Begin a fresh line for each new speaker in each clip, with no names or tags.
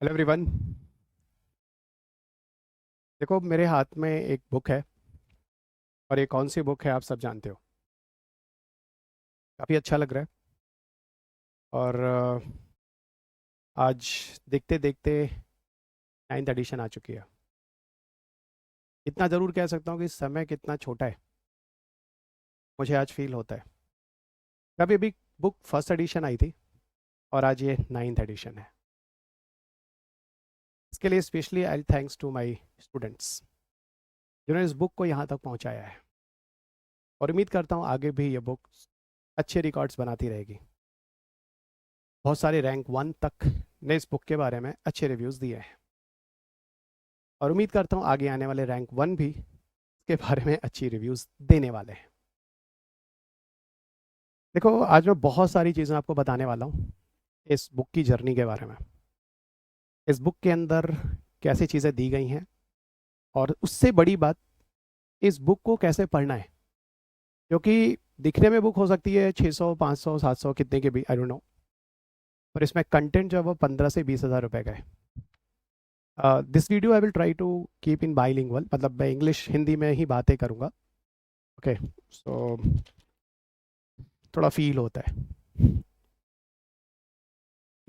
Hello everyone. देखो, मेरे हाथ में एक बुक है और ये कौन सी बुक है आप सब जानते हो। काफ़ी अच्छा लग रहा है। और आज देखते देखते 9th एडिशन आ चुकी है। इतना ज़रूर कह सकता हूँ कि समय कितना छोटा है, मुझे आज फील होता है। कभी अभी बुक फर्स्ट एडिशन आई थी और आज ये 9th एडिशन है। इसके लिए specially I thanks to my students जिन्होंने इस बुक को यहाँ तक पहुँचाया है। और उम्मीद करता हूँ आगे भी ये बुक अच्छे रिकॉर्ड्स बनाती रहेगी। बहुत सारे रैंक 1 तक ने इस बुक के बारे में अच्छे रिव्यूज़ दिए हैं और उम्मीद करता हूँ आगे आने वाले रैंक 1 भी इसके बारे में अच्छी रिव्यूज़ देने वाले हैं। देखो, आज मैं बहुत सारी चीज़ें आपको बताने वाला हूँ इस बुक की जर्नी के बारे में। इस बुक के अंदर कैसी चीज़ें दी गई हैं और उससे बड़ी बात, इस बुक को कैसे पढ़ना है। क्योंकि दिखने में बुक हो सकती है 600 500 700 कितने के भी, आई डोंट नो, पर इसमें कंटेंट जो है वो 15 से 20 हज़ार रुपए का है। This video I will try to keep in bilingual, मतलब मैं इंग्लिश हिंदी में ही बातें करूँगा। ओके, सो थोड़ा फील होता है।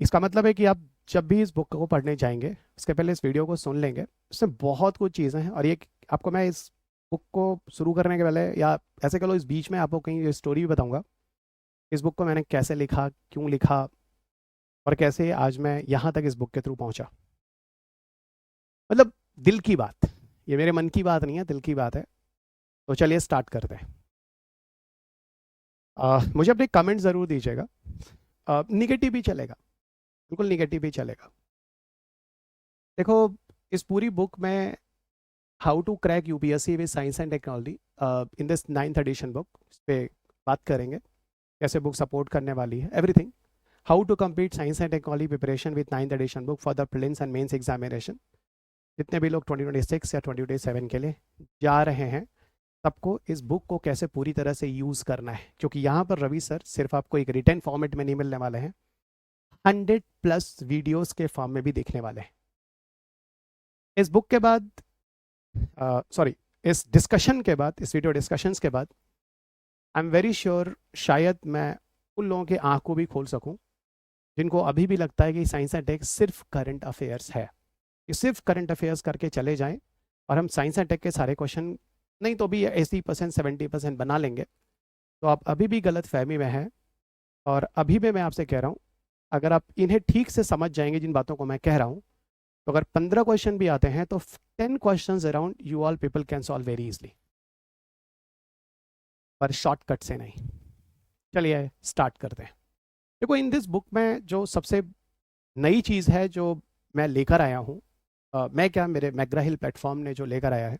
इसका मतलब है कि आप जब भी इस बुक को पढ़ने जाएंगे उसके पहले इस वीडियो को सुन लेंगे। इसमें बहुत कुछ चीज़ें हैं और ये आपको मैं इस बुक को शुरू करने के पहले, या ऐसे कह लो इस बीच में, आपको कहीं स्टोरी भी बताऊंगा। इस बुक को मैंने कैसे लिखा, क्यों लिखा और कैसे आज मैं यहाँ तक इस बुक के थ्रू पहुँचा। मतलब दिल की बात, ये मेरे मन की बात नहीं है, दिल की बात है। तो चलिए स्टार्ट करते हैं। मुझे अपने कमेंट ज़रूर दीजिएगा। निगेटिव भी चलेगा, बिल्कुल निगेटिव भी चलेगा। देखो, इस पूरी बुक में how to crack UPSC with science and technology in this 9th edition book, इस पे बात करेंगे। कैसे बुक सपोर्ट करने वाली है, everything. How to complete science and technology preparation with 9th edition book for the prelims and mains examination. जितने भी लोग 2026 या 2027 के लिए जा रहे हैं, सबको इस बुक को कैसे पूरी तरह से यूज़ करना है। क्योंकि यहाँ पर रवि सर सिर्फ आपको एक रिटर्न फॉर्मेट में नहीं मिलने वाले हैं, 100+ वीडियोस के फॉर्म में भी देखने वाले हैं। इस बुक के बाद, सॉरी, इस डिस्कशन के बाद, इस वीडियो डिस्कशंस के बाद, आई एम वेरी श्योर शायद मैं उन लोगों के आँख को भी खोल सकूं जिनको अभी भी लगता है कि साइंस एंड टेक सिर्फ करंट अफेयर्स है, कि सिर्फ करंट अफेयर्स करके चले जाएं और हम साइंस एंड टेक के सारे क्वेश्चन नहीं तो भी 80% 70% बना लेंगे। तो आप अभी भी गलत फहमी में हैं। और अभी भी मैं आपसे कह रहा हूँ, अगर आप इन्हें ठीक से समझ जाएंगे जिन बातों को मैं कह रहा हूँ, तो अगर 15 क्वेश्चन भी आते हैं तो 10 questions around you all people can solve very easily, पर शॉर्टकट से नहीं। चलिए स्टार्ट करते हैं। देखो, इन दिस बुक में जो सबसे नई चीज़ है जो मैं लेकर आया हूँ, मैं क्या, मेरे मैग्रा हिल प्लेटफॉर्म ने जो लेकर आया है,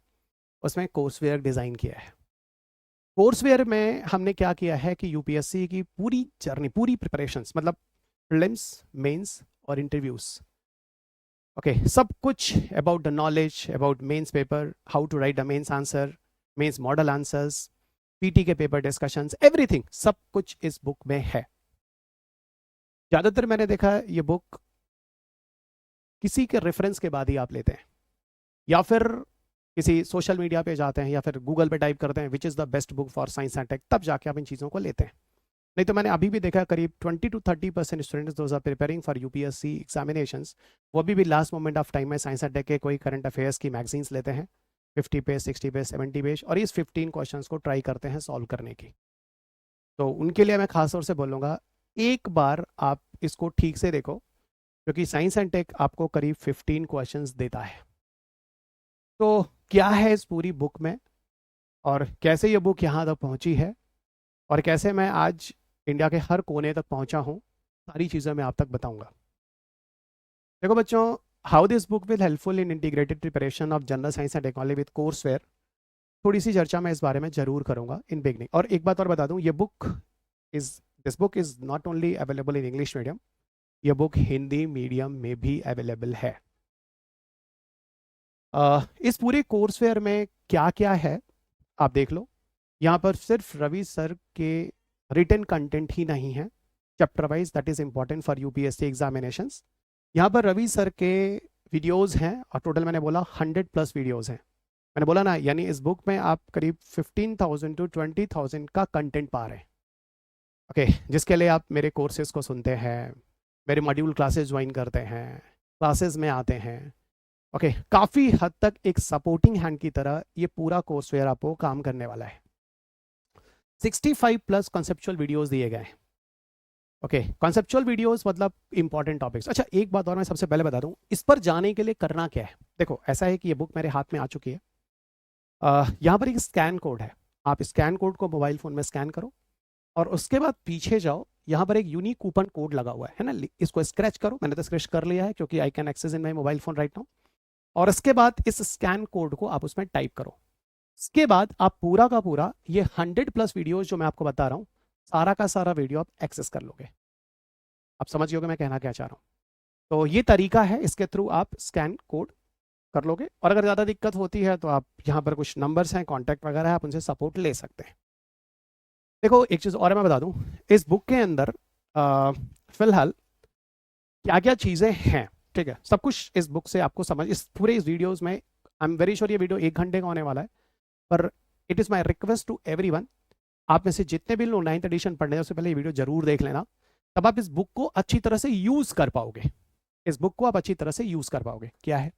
उसमें कोर्सवेयर डिज़ाइन किया है। कोर्सवेयर में हमने क्या किया है कि यूपीएससी की पूरी जर्नी, पूरी प्रिपरेशंस, मतलब प्रीलिम्स, मेंस और इंटरव्यूज, ओके, सब कुछ about the knowledge about mains paper, how to write the mains answer, mains model answers, PT के पेपर डिस्कशंस, एवरीथिंग, सब कुछ इस बुक में है। ज़्यादातर मैंने देखा है ये बुक किसी के रेफरेंस के बाद ही आप लेते हैं, या फिर किसी सोशल मीडिया पे जाते हैं या फिर गूगल पे टाइप करते हैं which is the best book for science and tech, तब जाके आप इन चीज़ों को लेते हैं। नहीं तो मैंने अभी भी देखा करीब 20 to 30% students those are preparing for UPSC examinations, वो अभी भी लास्ट मोमेंट ऑफ टाइम में साइंस एंड टेक के कोई करंट अफेयर्स की मैगजीन्स लेते हैं, 50 पेज 60 पेज 70 पेज, और इस 15 क्वेश्चंस को ट्राई करते हैं सॉल्व करने की। तो उनके लिए मैं खास तौर से बोलूँगा, एक बार आप इसको ठीक से देखो, क्योंकि साइंस एंड टेक आपको करीब 15 क्वेश्चंस देता है। तो क्या है इस पूरी बुक में और कैसे ये बुक यहाँ तक पहुँची है और कैसे मैं आज इंडिया के हर कोने तक पहुँचा हूँ, सारी चीज़ें मैं आप तक बताऊँगा। देखो बच्चों, how this book will helpful in integrated preparation of general science and technology with courseware, थोड़ी सी चर्चा मैं इस बारे में जरूर करूँगा इन बिगनिंग। और एक बात और बता दूँ, ये book is this book is not only available in English medium, ये बुक हिंदी मीडियम में भी अवेलेबल है। इस पूरे कोर्सवेयर में क्या क्या है आप देख लो। यहाँ पर सिर्फ रवि सर के रिटन कंटेंट ही नहीं है, chapter wise, that is important for UPSC examinations. यहाँ पर रवि सर के वीडियोस हैं और टोटल मैंने बोला 100+ वीडियोस हैं। मैंने बोला ना, यानी इस बुक में आप करीब 15,000 to 20,000 का कंटेंट पा रहे हैं। ओके, जिसके लिए आप मेरे कोर्सेज को सुनते हैं, मेरे मॉड्यूल क्लासेस ज्वाइन करते हैं, क्लासेस में आते हैं। ओके, काफ़ी हद तक एक सपोर्टिंग हैंड की तरह ये पूरा कोर्सवेयर आपको काम करने वाला है। 65+ कॉन्सेप्चुअल वीडियोस दिए गए हैं। ओके, कॉन्सेप्चुअल वीडियोस मतलब इंपॉर्टेंट टॉपिक्स। अच्छा, एक बात और मैं सबसे पहले बता दूं, इस पर जाने के लिए करना क्या है। देखो, ऐसा है कि ये बुक मेरे हाथ में आ चुकी है। यहाँ पर एक स्कैन कोड है, आप स्कैन कोड को मोबाइल फ़ोन में स्कैन करो और उसके बाद पीछे जाओ, यहाँ पर एक यूनिक कूपन कोड लगा हुआ है ना, इसको स्क्रैच करो। मैंने तो स्क्रैच कर लिया है क्योंकि I can access in my mobile phone right now. और इसके बाद इस स्कैन कोड को आप उसमें टाइप करो। इसके बाद आप पूरा का पूरा ये 100+ वीडियोज जो मैं आपको बता रहा हूँ, सारा का सारा वीडियो आप एक्सेस कर लोगे। आप समझ गए मैं कहना क्या चाह रहा हूँ। तो ये तरीका है, इसके थ्रू आप स्कैन कोड कर लोगे। और अगर ज़्यादा दिक्कत होती है तो आप यहाँ पर कुछ नंबर्स हैं, कॉन्टैक्ट वगैरह है, आप उनसे सपोर्ट ले सकते हैं। देखो, एक चीज़ और मैं बता दूं, इस बुक के अंदर फिलहाल क्या क्या चीज़ें हैं, ठीक है, सब कुछ इस बुक से आपको समझ, इस पूरे इस वीडियोस में, आई एम वेरी श्योर ये वीडियो 1 घंटे का होने वाला है, पर it is my request to everyone, आप में से जितने भी लोग 9th एडिशन पढ़ने हैं उससे पहले ये वीडियो जरूर देख लेना, तब आप इस बुक को अच्छी तरह से यूज़ कर पाओगे। इस बुक को आप अच्छी तरह से यूज़ कर पाओगे। क्या है,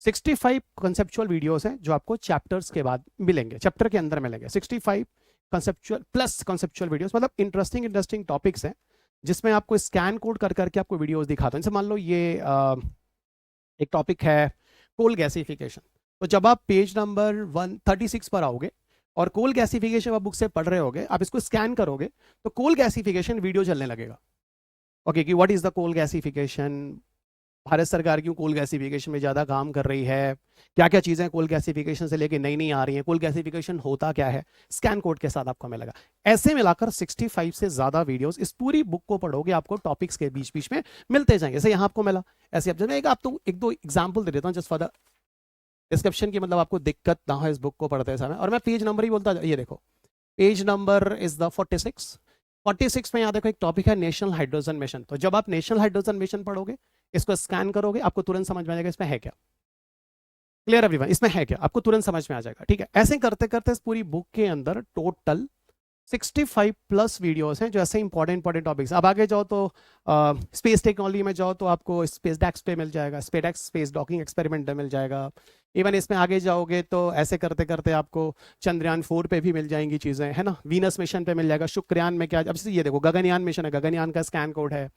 65 कंसेप्चुअल वीडियोस हैं जो आपको चैप्टर्स के बाद मिलेंगे, चैप्टर के अंदर मिलेंगे। 65 कंसेप्चुअल प्लस कंसेप्चुअल वीडियोस, मतलब इंटरेस्टिंग टॉपिक्स हैं जिसमें आपको स्कैन कोड कर करके आपको वीडियोस दिखाता हूं। जैसे मान लो ये एक टॉपिक है कोल गैसिफिकेशन, तो जब आप पेज नंबर 136 पर आओगे और कोल गैसिफिकेशन आप बुक से पढ़ रहे होगे, आप इसको स्कैन करोगे तो कोल गैसिफिकेशन वीडियो चलने लगेगा। ओके, कि what is the coal gasification, Bharat सरकार क्यों कोल गैसिफिकेशन में ज़्यादा काम कर रही है, क्या क्या चीज़ें कोल गैसिफिकेशन से लेके नई नई आ रही हैं, कोल गैसिफिकेशन होता क्या है, स्कैन कोड के साथ आपको मिलेगा। ऐसे मिलाकर 65 से ज़्यादा वीडियोस, इस पूरी बुक को पढ़ोगे आपको टॉपिक्स के बीच बीच में मिलते जाएंगे। जैसे यहाँ आपको मिला, ऐसे अब जब आप तो एक दो एग्जाम्पल दे देता हूँ जस्ट फॉर द डिस्क्रिप्शन की, मतलब आपको दिक्कत ना हो इस बुक को पढ़ते समय। और मैं पेज नंबर ही बोलता, ये देखो पेज नंबर इज द 46 में यहाँ देखो एक टॉपिक है नेशनल हाइड्रोजन मिशन। तो जब आप नेशनल हाइड्रोजन मिशन पढ़ोगे, इसको स्कैन करोगे, आपको तुरंत समझ में आ जाएगा इसमें है क्या। क्लियर एवरीवन, इसमें है क्या, आपको तुरंत समझ में आ जाएगा। ठीक है, ऐसे करते करते इस पूरी बुक के अंदर टोटल 65+ वीडियोस हैं जो ऐसे इंपॉर्टेंट टॉपिक्स। अब आगे जाओ तो स्पेस टेक्नोलॉजी में जाओ तो आपको स्पेस डेक्स पे मिल जाएगा, स्पेस डॉकिंग एक्सपेरिमेंट मिल जाएगा। इवन इसमें आगे जाओगे तो ऐसे करते करते आपको चंद्रयान 4 पे भी मिल जाएंगी चीज़ें, है ना, वीनस मिशन पे मिल जाएगा, शुक्रयान में क्या, अब ये देखो गगनयान मिशन है, गगनयान का स्कैन कोड है।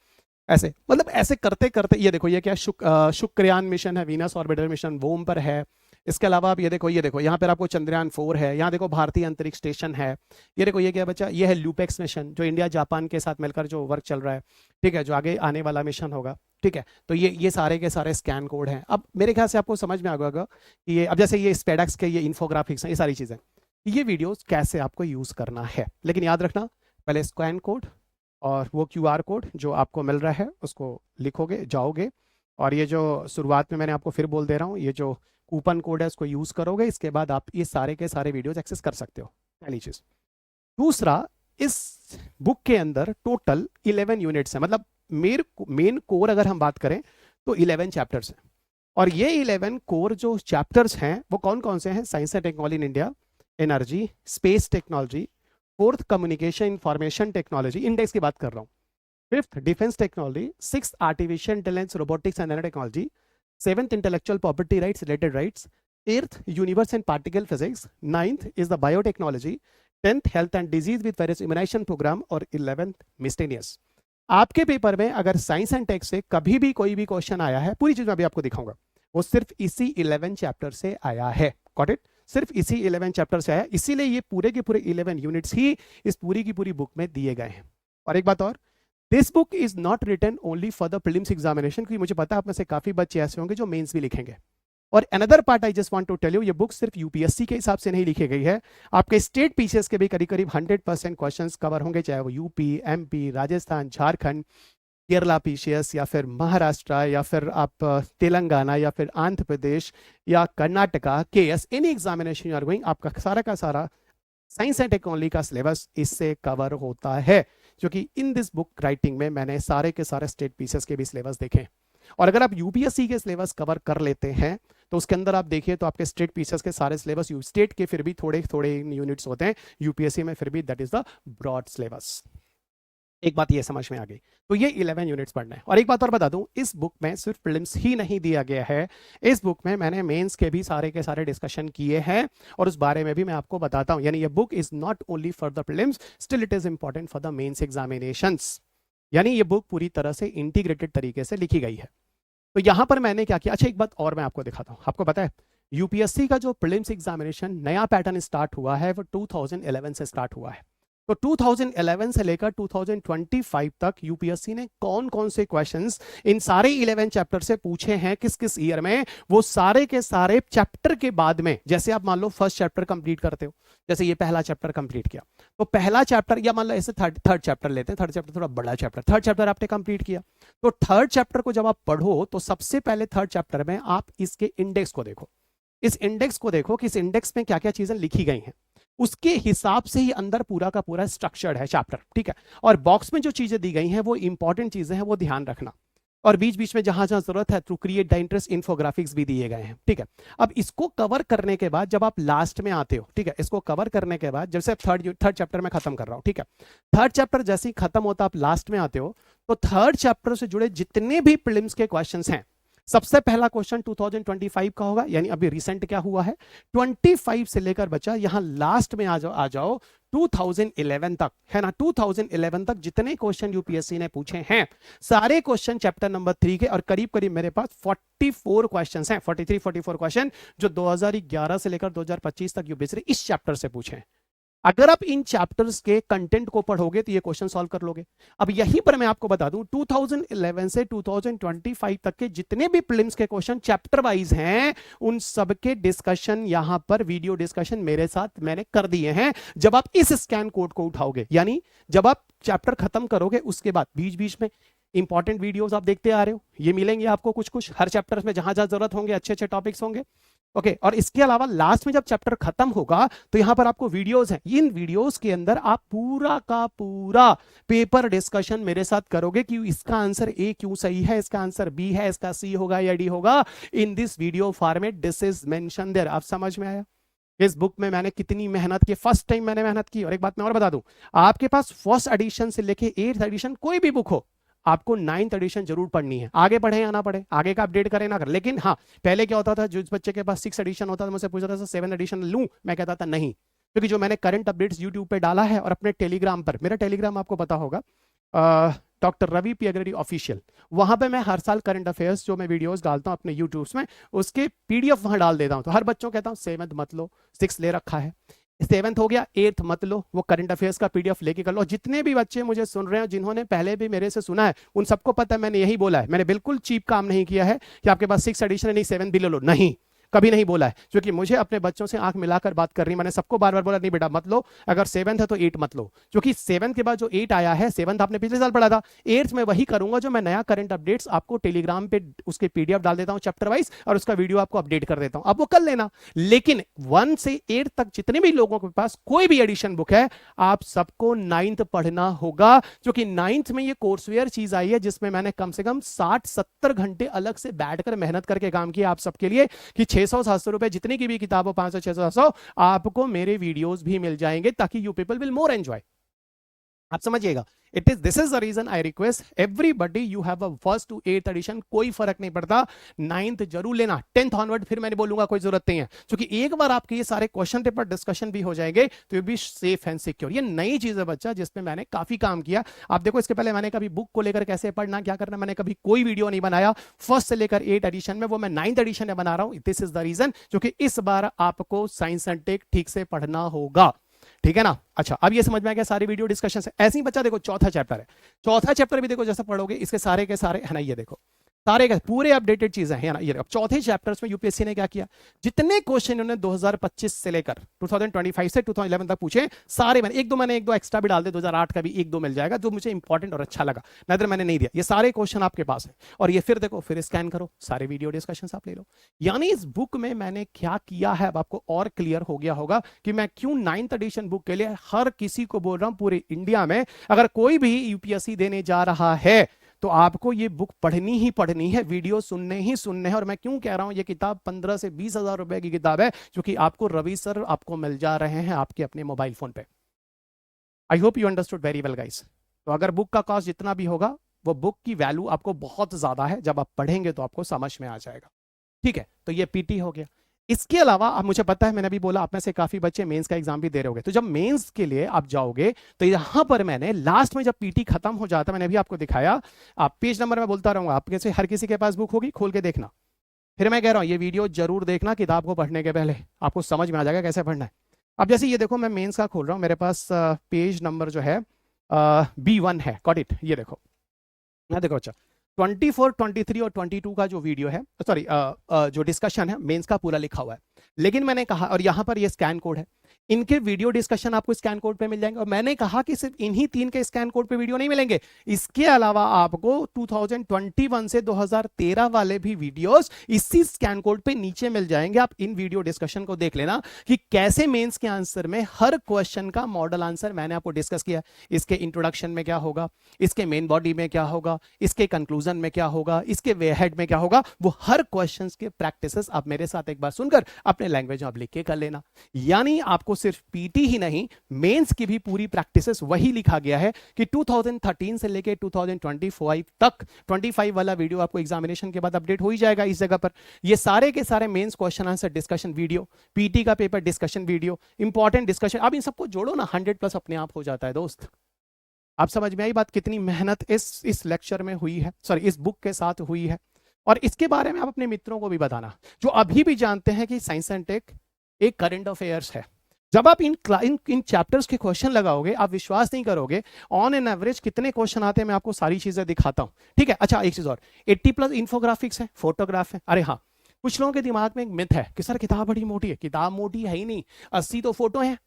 ऐसे मतलब ऐसे करते करते ये देखो ये क्या, शुक्रयान मिशन है, वीनस ऑर्बिटर मिशन वोम पर है। इसके अलावा आप ये देखो यहाँ पर आपको चंद्रयान 4 है, यहाँ देखो भारतीय अंतरिक्ष स्टेशन है। ये देखो ये क्या बच्चा, ये है ल्यूपेक्स मिशन जो इंडिया जापान के साथ मिलकर जो वर्क चल रहा है, ठीक है, जो आगे आने वाला मिशन होगा। ठीक है, तो ये सारे के सारे स्कैन कोड हैं। अब मेरे ख्याल से आपको समझ में आ गया कि ये, अब जैसे ये स्पेडेक्स के ये इन्फोग्राफिक्स हैं, ये सारी चीज़ें, ये वीडियोस कैसे आपको यूज़ करना है। लेकिन याद रखना, पहले स्कैन कोड और वो QR कोड जो आपको मिल रहा है उसको लिखोगे, जाओगे, और ये जो शुरुआत में मैंने आपको फिर बोल दे रहा हूँ, ये जो कूपन कोड है उसको यूज़ करोगे, इसके बाद आप ये सारे के सारे वीडियोस एक्सेस कर सकते हो। पहली चीज़। दूसरा, इस बुक के अंदर टोटल 11 यूनिट्स हैं, मतलब मेन कोर अगर हम बात करें तो 11 चैप्टर्स हैं। और ये 11 कोर जो चैप्टर्स हैं वो कौन कौन से हैं, science and technology in India, energy, space technology, 4th communication information technology, index की बात कर रहा हूँ, 5th defence technology, 6th artificial intelligence robotics and nano technology, 7th intellectual property rights related rights, 8th universe and particle physics, 9th is the biotechnology, 10th health and disease with various immunisation programme, और 11th मिस्टेनियस। आपके paper में अगर science and take से कभी भी कोई भी question आया है, पूरी चीज मैं अभी आपको दिखाऊंगा, वो सिर्फ इसी 11 चैप्टर से आया है। गॉट इट, सिर्फ इसी 11 चैप्टर से आया, इसीलिए ये पूरे के पूरे 11 यूनिट्स ही इस पूरी की पूरी बुक में दिए गए हैं। और एक बात और, this book is not written only for the prelims examination, क्योंकि मुझे पता है आप में से काफी बच्चे ऐसे होंगे जो मेंस भी लिखेंगे। और another part I just want to tell you, ये बुक सिर्फ यूपीएससी के हिसाब से नहीं लिखी गई है, आपके स्टेट पीसीएस के भी करीब करीब 100% क्वेश्चंस कवर होंगे, चाहे वो UP, MP, Rajasthan, Jharkhand, Kerala PCS, या फिर महाराष्ट्र, या फिर आप तेलंगाना, या फिर आंध्र प्रदेश, या Karnataka KS, any examination you are going, आपका सारा का सारा साइंस एंड टेक्नोलॉजी का सिलेबस इससे कवर होता है। क्योंकि इन दिस बुक राइटिंग में मैंने सारे के सारे स्टेट पीसीएस के भी सिलेबस देखे। और अगर आप यूपीएससी के सिलेबस कवर कर लेते हैं तो उसके अंदर आप देखिए तो आपके स्टेट पीसेस के सारे सिलेबस, स्टेट के फिर भी थोड़े थोड़े यूनिट्स होते हैं, यूपीएससी में फिर भी that is the broad syllabus. एक बात ये समझ में आ गई। तो ये 11 यूनिट्स पढ़ना है। और एक बात और बता दूं, इस बुक में सिर्फ प्रीलिम्स ही नहीं दिया गया है, इस बुक में मैंने मेंस के भी सारे के सारे डिस्कशन किए हैं और उस बारे में भी मैं आपको बताता हूं। यानी ये book is not only for the prelims, still it is important for the mains examinations. यानी ये बुक पूरी तरह से इंटीग्रेटेड तरीके से लिखी गई है। तो यहां पर मैंने क्या किया, अच्छा एक बात और मैं आपको दिखाता हूं। आपको पता है यूपीएससी का जो प्रीलिम्स एग्जामिनेशन नया पैटर्न स्टार्ट हुआ है वो 2011 से स्टार्ट हुआ है। तो 2011 से लेकर 2025 तक यूपीएससी ने कौन कौन से क्वेश्चंस इन सारे 11 चैप्टर से पूछे हैं किस किस ईयर में, वो सारे के सारे चैप्टर के बाद में, जैसे आप मान लो फर्स्ट चैप्टर कंप्लीट करते हो, जैसे ये पहला चैप्टर कंप्लीट किया तो पहला चैप्टर, या मान लो ऐसे थर्ड चैप्टर लेते हैं, थर्ड चैप्टर थोड़ा बड़ा चैप्टर, थर्ड चैप्टर आपने कंप्लीट किया तो थर्ड चैप्टर को जब आप पढ़ो तो सबसे पहले थर्ड चैप्टर में आप इसके इंडेक्स को देखो, इस इंडेक्स को देखो कि इस इंडेक्स में क्या क्या चीजें लिखी गई हैं, उसके हिसाब से ही अंदर पूरा का पूरा स्ट्रक्चर्ड है चैप्टर, ठीक है। और बॉक्स में जो चीजें दी गई हैं वो इंपॉर्टेंट चीजें हैं, वो ध्यान रखना। और बीच बीच में जहां जहां जरूरत है to create the interest infographics भी दिए गए हैं, ठीक है। अब इसको कवर करने के बाद जब आप लास्ट में आते हो, ठीक है, इसको कवर करने के बाद जैसे थर्ड चैप्टर में खत्म कर रहा हूं, ठीक है, थर्ड चैप्टर जैसे ही खत्म होता आप लास्ट में आते हो तो थर्ड चैप्टर से जुड़े जितने भी प्रीलिम्स के क्वेश्चंस हैं, सबसे पहला क्वेश्चन 2025 का होगा, यानी अभी रिसेंट क्या हुआ है 25 से लेकर बचा यहां लास्ट में आ जाओ 2011 तक, है ना। 2011 तक जितने क्वेश्चन यूपीएससी ने पूछे हैं सारे क्वेश्चन चैप्टर नंबर 3 के, और करीब करीब मेरे पास 44 क्वेश्चंस हैं, 44 क्वेश्चन जो 2011 से लेकर 2025 तक यूपीएससी ने इस चैप्टर से पूछे हैं। अगर आप इन चैप्टर्स के कंटेंट को पढ़ोगे तो ये क्वेश्चन सॉल्व कर लोगे। अब यहीं पर मैं आपको बता दूं 2011 से 2025 तक के जितने भी प्रीलिम्स के क्वेश्चन चैप्टर वाइज हैं उन सबके डिस्कशन यहां पर वीडियो डिस्कशन मेरे साथ मैंने कर दिए हैं। जब आप इस स्कैन कोड को उठाओगे, यानी जब आप चैप्टर खत्म करोगे उसके बाद बीच बीच में इंपॉर्टेंट वीडियोस आप देखते आ रहे हो, ये मिलेंगे आपको कुछ कुछ हर चैप्टर में, जहां जहां जरूरत होंगे अच्छे अच्छे टॉपिक्स होंगे, ओके। और इसके अलावा लास्ट में जब चैप्टर खत्म होगा तो यहां पर आपको वीडियोस हैं, इन वीडियोस के अंदर आप पूरा का पूरा पेपर डिस्कशन मेरे साथ करोगे कि इसका आंसर ए क्यों सही है, इसका आंसर बी है, इसका सी होगा या डी होगा, in this video format this is mention there. आप समझ में आया इस बुक में मैंने कितनी मेहनत की, फर्स्ट टाइम मैंने मेहनत की। और एक बात मैं और बता दूं, आपके पास फर्स्ट एडिशन से लेके 8th एडिशन कोई भी बुक हो, आपको 9th एडिशन जरूर पढ़नी है, आगे पढ़े या ना पढ़े, आगे का अपडेट करें ना करें। लेकिन हाँ, पहले क्या होता था, जिस बच्चे के पास 6th एडिशन होता था मुझसे पूछता था 7th एडिशन लूं, मैं कहता था नहीं, क्योंकि जो मैंने करंट अपडेट्स यूट्यूब पे डाला है और अपने टेलीग्राम पर, मेरा टेलीग्राम आपको पता होगा डॉक्टर रवि पी अग्रडी ऑफिशियल, वहां पे मैं हर साल करंट अफेयर्स जो मैं वीडियोस डालता हूं अपने यूट्यूब में उसके पीडीएफ वहां डाल देता हूं। तो हर बच्चों कहता हूं 7th मत लो, 6th ले रखा है, 7th हो गया, 8th मत लो, वो करंट अफेयर्स का पीडीएफ लेके कर लो। जितने भी बच्चे मुझे सुन रहे हैं जिन्होंने पहले भी मेरे से सुना है उन सबको पता है मैंने यही बोला है, मैंने बिल्कुल चीप काम नहीं किया है कि आपके पास 6th एडिशन है नहीं 7th भी ले लो, नहीं, कभी नहीं बोला है। क्योंकि मुझे अपने बच्चों से आंख मिलाकर बात करनी, मैंने सबको बार बार बोला नहीं बेटा मत लो, अगर 7th है तो 8 मत लो, क्योंकि 7th के बाद जो 8 आया है, 7th आपने पिछले साल पढ़ा था, 8th में वही करूंगा जो मैं नया करंट अपडेट्स आपको टेलीग्राम पे उसके पीडीएफ डाल देता हूं चैप्टर वाइज और उसका वीडियो आपको अपडेट कर देता हूं, आप वो कर लेना। लेकिन 1 से 8 तक जितने भी लोगों के पास कोई भी एडिशन बुक है आप सबको 9th पढ़ना होगा, क्योंकि 9th में ये कोर्सवेयर चीज आई है जिसमें मैंने कम से कम 60-70 घंटे अलग से बैठकर मेहनत करके काम किया आप सबके लिए कि 600-700 रुपए जितनी की भी किताब हो 500-600 आपको मेरे वीडियोस भी मिल जाएंगे ताकि you people will more enjoy. आप समझिएगा, this is the reason I request everybody you have a 1st to 8th edition, कोई फर्क नहीं पड़ता, 9th जरूर लेना, 10th ऑनवर्ड फिर मैंने बोलूंगा कोई जरूरत नहीं है, क्योंकि एक बार आपके ये सारे क्वेश्चन पेपर डिस्कशन भी हो जाएंगे तो you be safe and secure. ये नई चीज है बच्चा जिसमें मैंने काफी काम किया। आप देखो इसके पहले मैंने कभी बुक को लेकर कैसे पढ़ना क्या करना मैंने कभी कोई वीडियो नहीं बनाया, 1st से लेकर 8th एडिशन में, वो मैं 9th एडिशन में बना रहा हूं। दिस इज द रीजन, क्योंकि इस बार आपको साइंस एंड टेक ठीक से पढ़ना होगा, ठीक है ना। अच्छा, अब ये समझ में आ गया सारी वीडियो डिस्कशन से। ऐसे ही बच्चा देखो चौथा चैप्टर है, चौथा चैप्टर भी देखो जैसे पढ़ोगे इसके सारे के सारे है ना, ये देखो सारे के पूरे अपडेटेड चीजें हैं ना। ये अब चौथे चैप्टर्स में यूपीएससी ने क्या किया, जितने क्वेश्चन इन्होंने 2025 से लेकर 2025 से 2011 तक पूछे सारे, मैंने एक दो एक्स्ट्रा भी डाल दे, 2008 का भी 1-2 मिल जाएगा जो मुझे इंपॉर्टेंट और अच्छा लगा, नदर मैंने नहीं दिया। ये सारे क्वेश्चन आपके पास है और ये फिर देखो फिर स्कैन करो, सारे वीडियो डिस्कशन आप ले लो। यानी इस बुक में मैंने क्या किया है अब आपको और क्लियर हो गया होगा कि मैं क्यों 9th एडिशन बुक के लिए हर किसी को बोल रहा हूं पूरे इंडिया में अगर कोई भी यूपीएससी देने जा रहा है तो आपको ये बुक पढ़नी ही पढ़नी है, वीडियो सुनने ही सुनने हैं। और मैं क्यों कह रहा हूं, ये किताब 15 से 20 हजार रुपए की किताब है, जो कि आपको रवि सर आपको मिल जा रहे हैं आपके अपने मोबाइल फोन पे। I hope you understood very well guys. तो अगर बुक का कॉस्ट जितना भी होगा, वो बुक की वैल्यू आपको बहुत ज्यादा है, जब आप पढ़ेंगे तो आपको समझ में आ जाएगा। ठीक है, तो ये पीटी हो गया। इसके अलावा अब मुझे पता है, मैंने अभी बोला आप में से काफी बच्चे मेंस का एग्जाम भी दे रहे होंगे, तो जब मेंस के लिए आप जाओगे तो यहां पर मैंने लास्ट में जब पीटी खत्म हो जाता, मैंने अभी आपको दिखाया, आप पेज नंबर में बोलता रहूंगा, आपके से हर किसी के पास बुक होगी, खोल के देखना। फिर मैं कह रहा हूं ये वीडियो जरूर देखना किताब को पढ़ने के पहले, आपको समझ में आ जाएगा कैसे पढ़ना है। अब जैसे ये देखो, मैं मेंस का खोल रहा हूं, मेरे पास पेज नंबर जो है B1 है, गॉट इट। ये देखो, मैं देखो अच्छा 24, 23 और 22 का जो वीडियो है, सॉरी जो डिस्कशन है मेंस का पूरा लिखा हुआ है। लेकिन मैंने कहा, और यहां पर ये स्कैन कोड है, इनके वीडियो डिस्कशन आपको स्कैन कोड पे मिल जाएंगे। और मैंने कहा कि सिर्फ इन्हीं 3 के स्कैन कोड पे वीडियो नहीं मिलेंगे, इसके अलावा आपको 2021 से 2013 वाले भी वीडियोस इसी स्कैन कोड पे नीचे मिल जाएंगे। आप इन वीडियो डिस्कशन को देख लेना कि कैसे मेंस के आंसर में हर क्वेश्चन का मॉडल आंसर मैंने आपको डिस्कस किया। इसके इंट्रोडक्शन में क्या होगा, इसके मेन बॉडी में क्या होगा, इसके कंक्लूजन में क्या होगा, इसके वे हेड में क्या होगा, वो हर क्वेश्चन के प्रैक्टिसेस आप मेरे साथ एक बार सुनकर अपने लैंग्वेज में आप लिख के कर लेना। यानी आपको सिर्फ पीटी ही नहीं, मेंस की भी पूरी प्रैक्टिसेस वही लिखा गया है कि 2013 से लेके 2025 तक 25 वाला वीडियो आपको एग्जामिनेशन के बाद अपडेट हो ही जाएगा इस जगह पर। ये सारे के सारे mains question answer discussion video, PT का paper discussion video, important discussion, अब इन सबको जोड़ो ना, 100+ अपने आप हो जाता है दोस्त। आप समझ में आई बात, कितनी मेहनत इस लेक्चर में हुई है, सॉरी इस बुक के साथ हुई है। और इसके बारे में आप अपने मित्रों को भी बताना, जो अभी भी जानते हैं कि साइंस एंड टेक एक करंट अफेयर्स है। जब आप इन चैप्टर्स के क्वेश्चन लगाओगे, आप विश्वास नहीं करोगे ऑन एन एवरेज कितने क्वेश्चन आते हैं। मैं आपको सारी चीजें दिखाता हूं, ठीक है। अच्छा, एक चीज और, 80+ इंफोग्राफिक्स है, फोटोग्राफ है। अरे हाँ, कुछ लोगों के दिमाग में एक मिथ है कि सर किताब बड़ी मोटी है। किताब मोटी है ही नहीं, 80 तो फोटो है।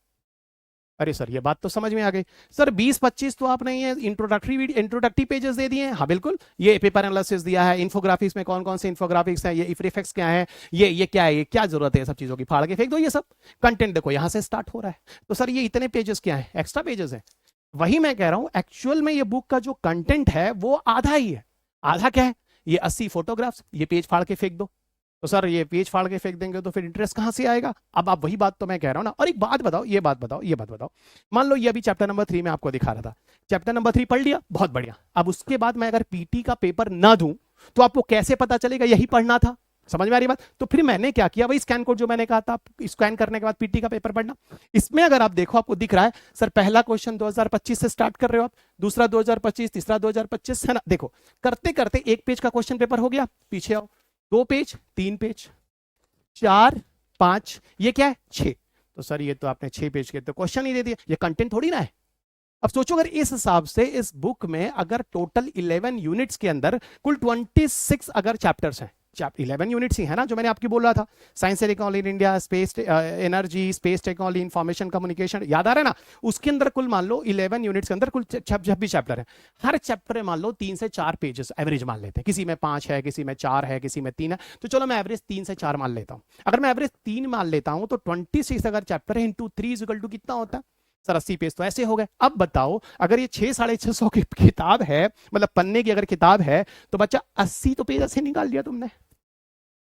अरे सर ये बात तो समझ में आ गई। सर 20-25 तो आपने ये इंट्रोडक्टरी पेजेस दे दिए हैं। हाँ बिल्कुल, ये पेपर एनालिसिस दिया है, इन्फोग्राफिक्स में कौन कौन से इन्फोग्राफिक्स है, ये इफेक्ट्स क्या है, ये क्या है, ये क्या जरूरत है, सब चीजों की फाड़ के फेंक दो। ये सब कंटेंट देखो यहां से स्टार्ट हो रहा है। तो सर ये इतने पेजेस क्या है, एक्स्ट्रा पेजेस है। वही मैं कह रहा हूं, एक्चुअल में ये बुक का जो कंटेंट है वो आधा ही है। आधा क्या है, ये 80 फोटोग्राफ्स, ये पेज फाड़ के फेंक दो। तो सर ये पेज फाड़ के फेंक देंगे तो फिर इंटरेस्ट कहां से आएगा। अब आप वही बात तो मैं कह रहा हूं ना। और एक बात बताओ, ये बात बताओ, मान लो ये अभी चैप्टर नंबर 3 में आपको दिखा रहा था, चैप्टर नंबर 3 पढ़ लिया, बहुत बढ़िया। अब उसके बाद मैं अगर पीटी का पेपर ना दूं तो आपको कैसे पता चलेगा यही पढ़ना था। समझ में आ रही बात। तो फिर मैंने क्या किया, वही स्कैन कोड जो मैंने कहा था, स्कैन करने के बाद पीटी का पेपर पढ़ना। इसमें अगर आप देखो, आपको दिख रहा है सर पहला क्वेश्चन 2025 से स्टार्ट कर रहे हो आप, दूसरा 2025, तीसरा 2025, है ना। देखो करते करते एक पेज का क्वेश्चन पेपर हो गया, पीछे आओ, 2 पेज, 3 पेज, 4, 5, ये क्या है 6। तो सर ये तो आपने 6 पेज के तो क्वेश्चन ही दे दिया, ये कंटेंट थोड़ी ना है। अब सोचो अगर इस हिसाब से इस बुक में अगर टोटल 11 यूनिट्स के अंदर कुल 26 अगर चैप्टर्स हैं, 11 यूनिट्स ही है ना, जो मैंने आपकी बोल रहा था, science and technology in India, space energy, space technology, information communication, याद आ रहा है ना। उसके अंदर कुल मान लो 11 यूनिट्स के अंदर कुल 26 चैप्टर है। हर चैप्टर में मान लो 3 से 4 पेजेस एवरेज मान लेते हैं, किसी में 5 है, किसी में 4 है, किसी में 3 है। तो चलो मैं एवरेज 3 से 4 मान लेता हूं। अगर मैं एवरेज 3 मान लेता हूं तो 26 अगर चैप्टर है इंटू 3 इक्वल टू कितना होता है सर, 80 पेज तो ऐसे हो गए। अब बताओ अगर ये 600-650 की किताब है, मतलब पन्ने की अगर किताब है, तो बच्चा 80 तो पेज ऐसे निकाल दिया तुमने,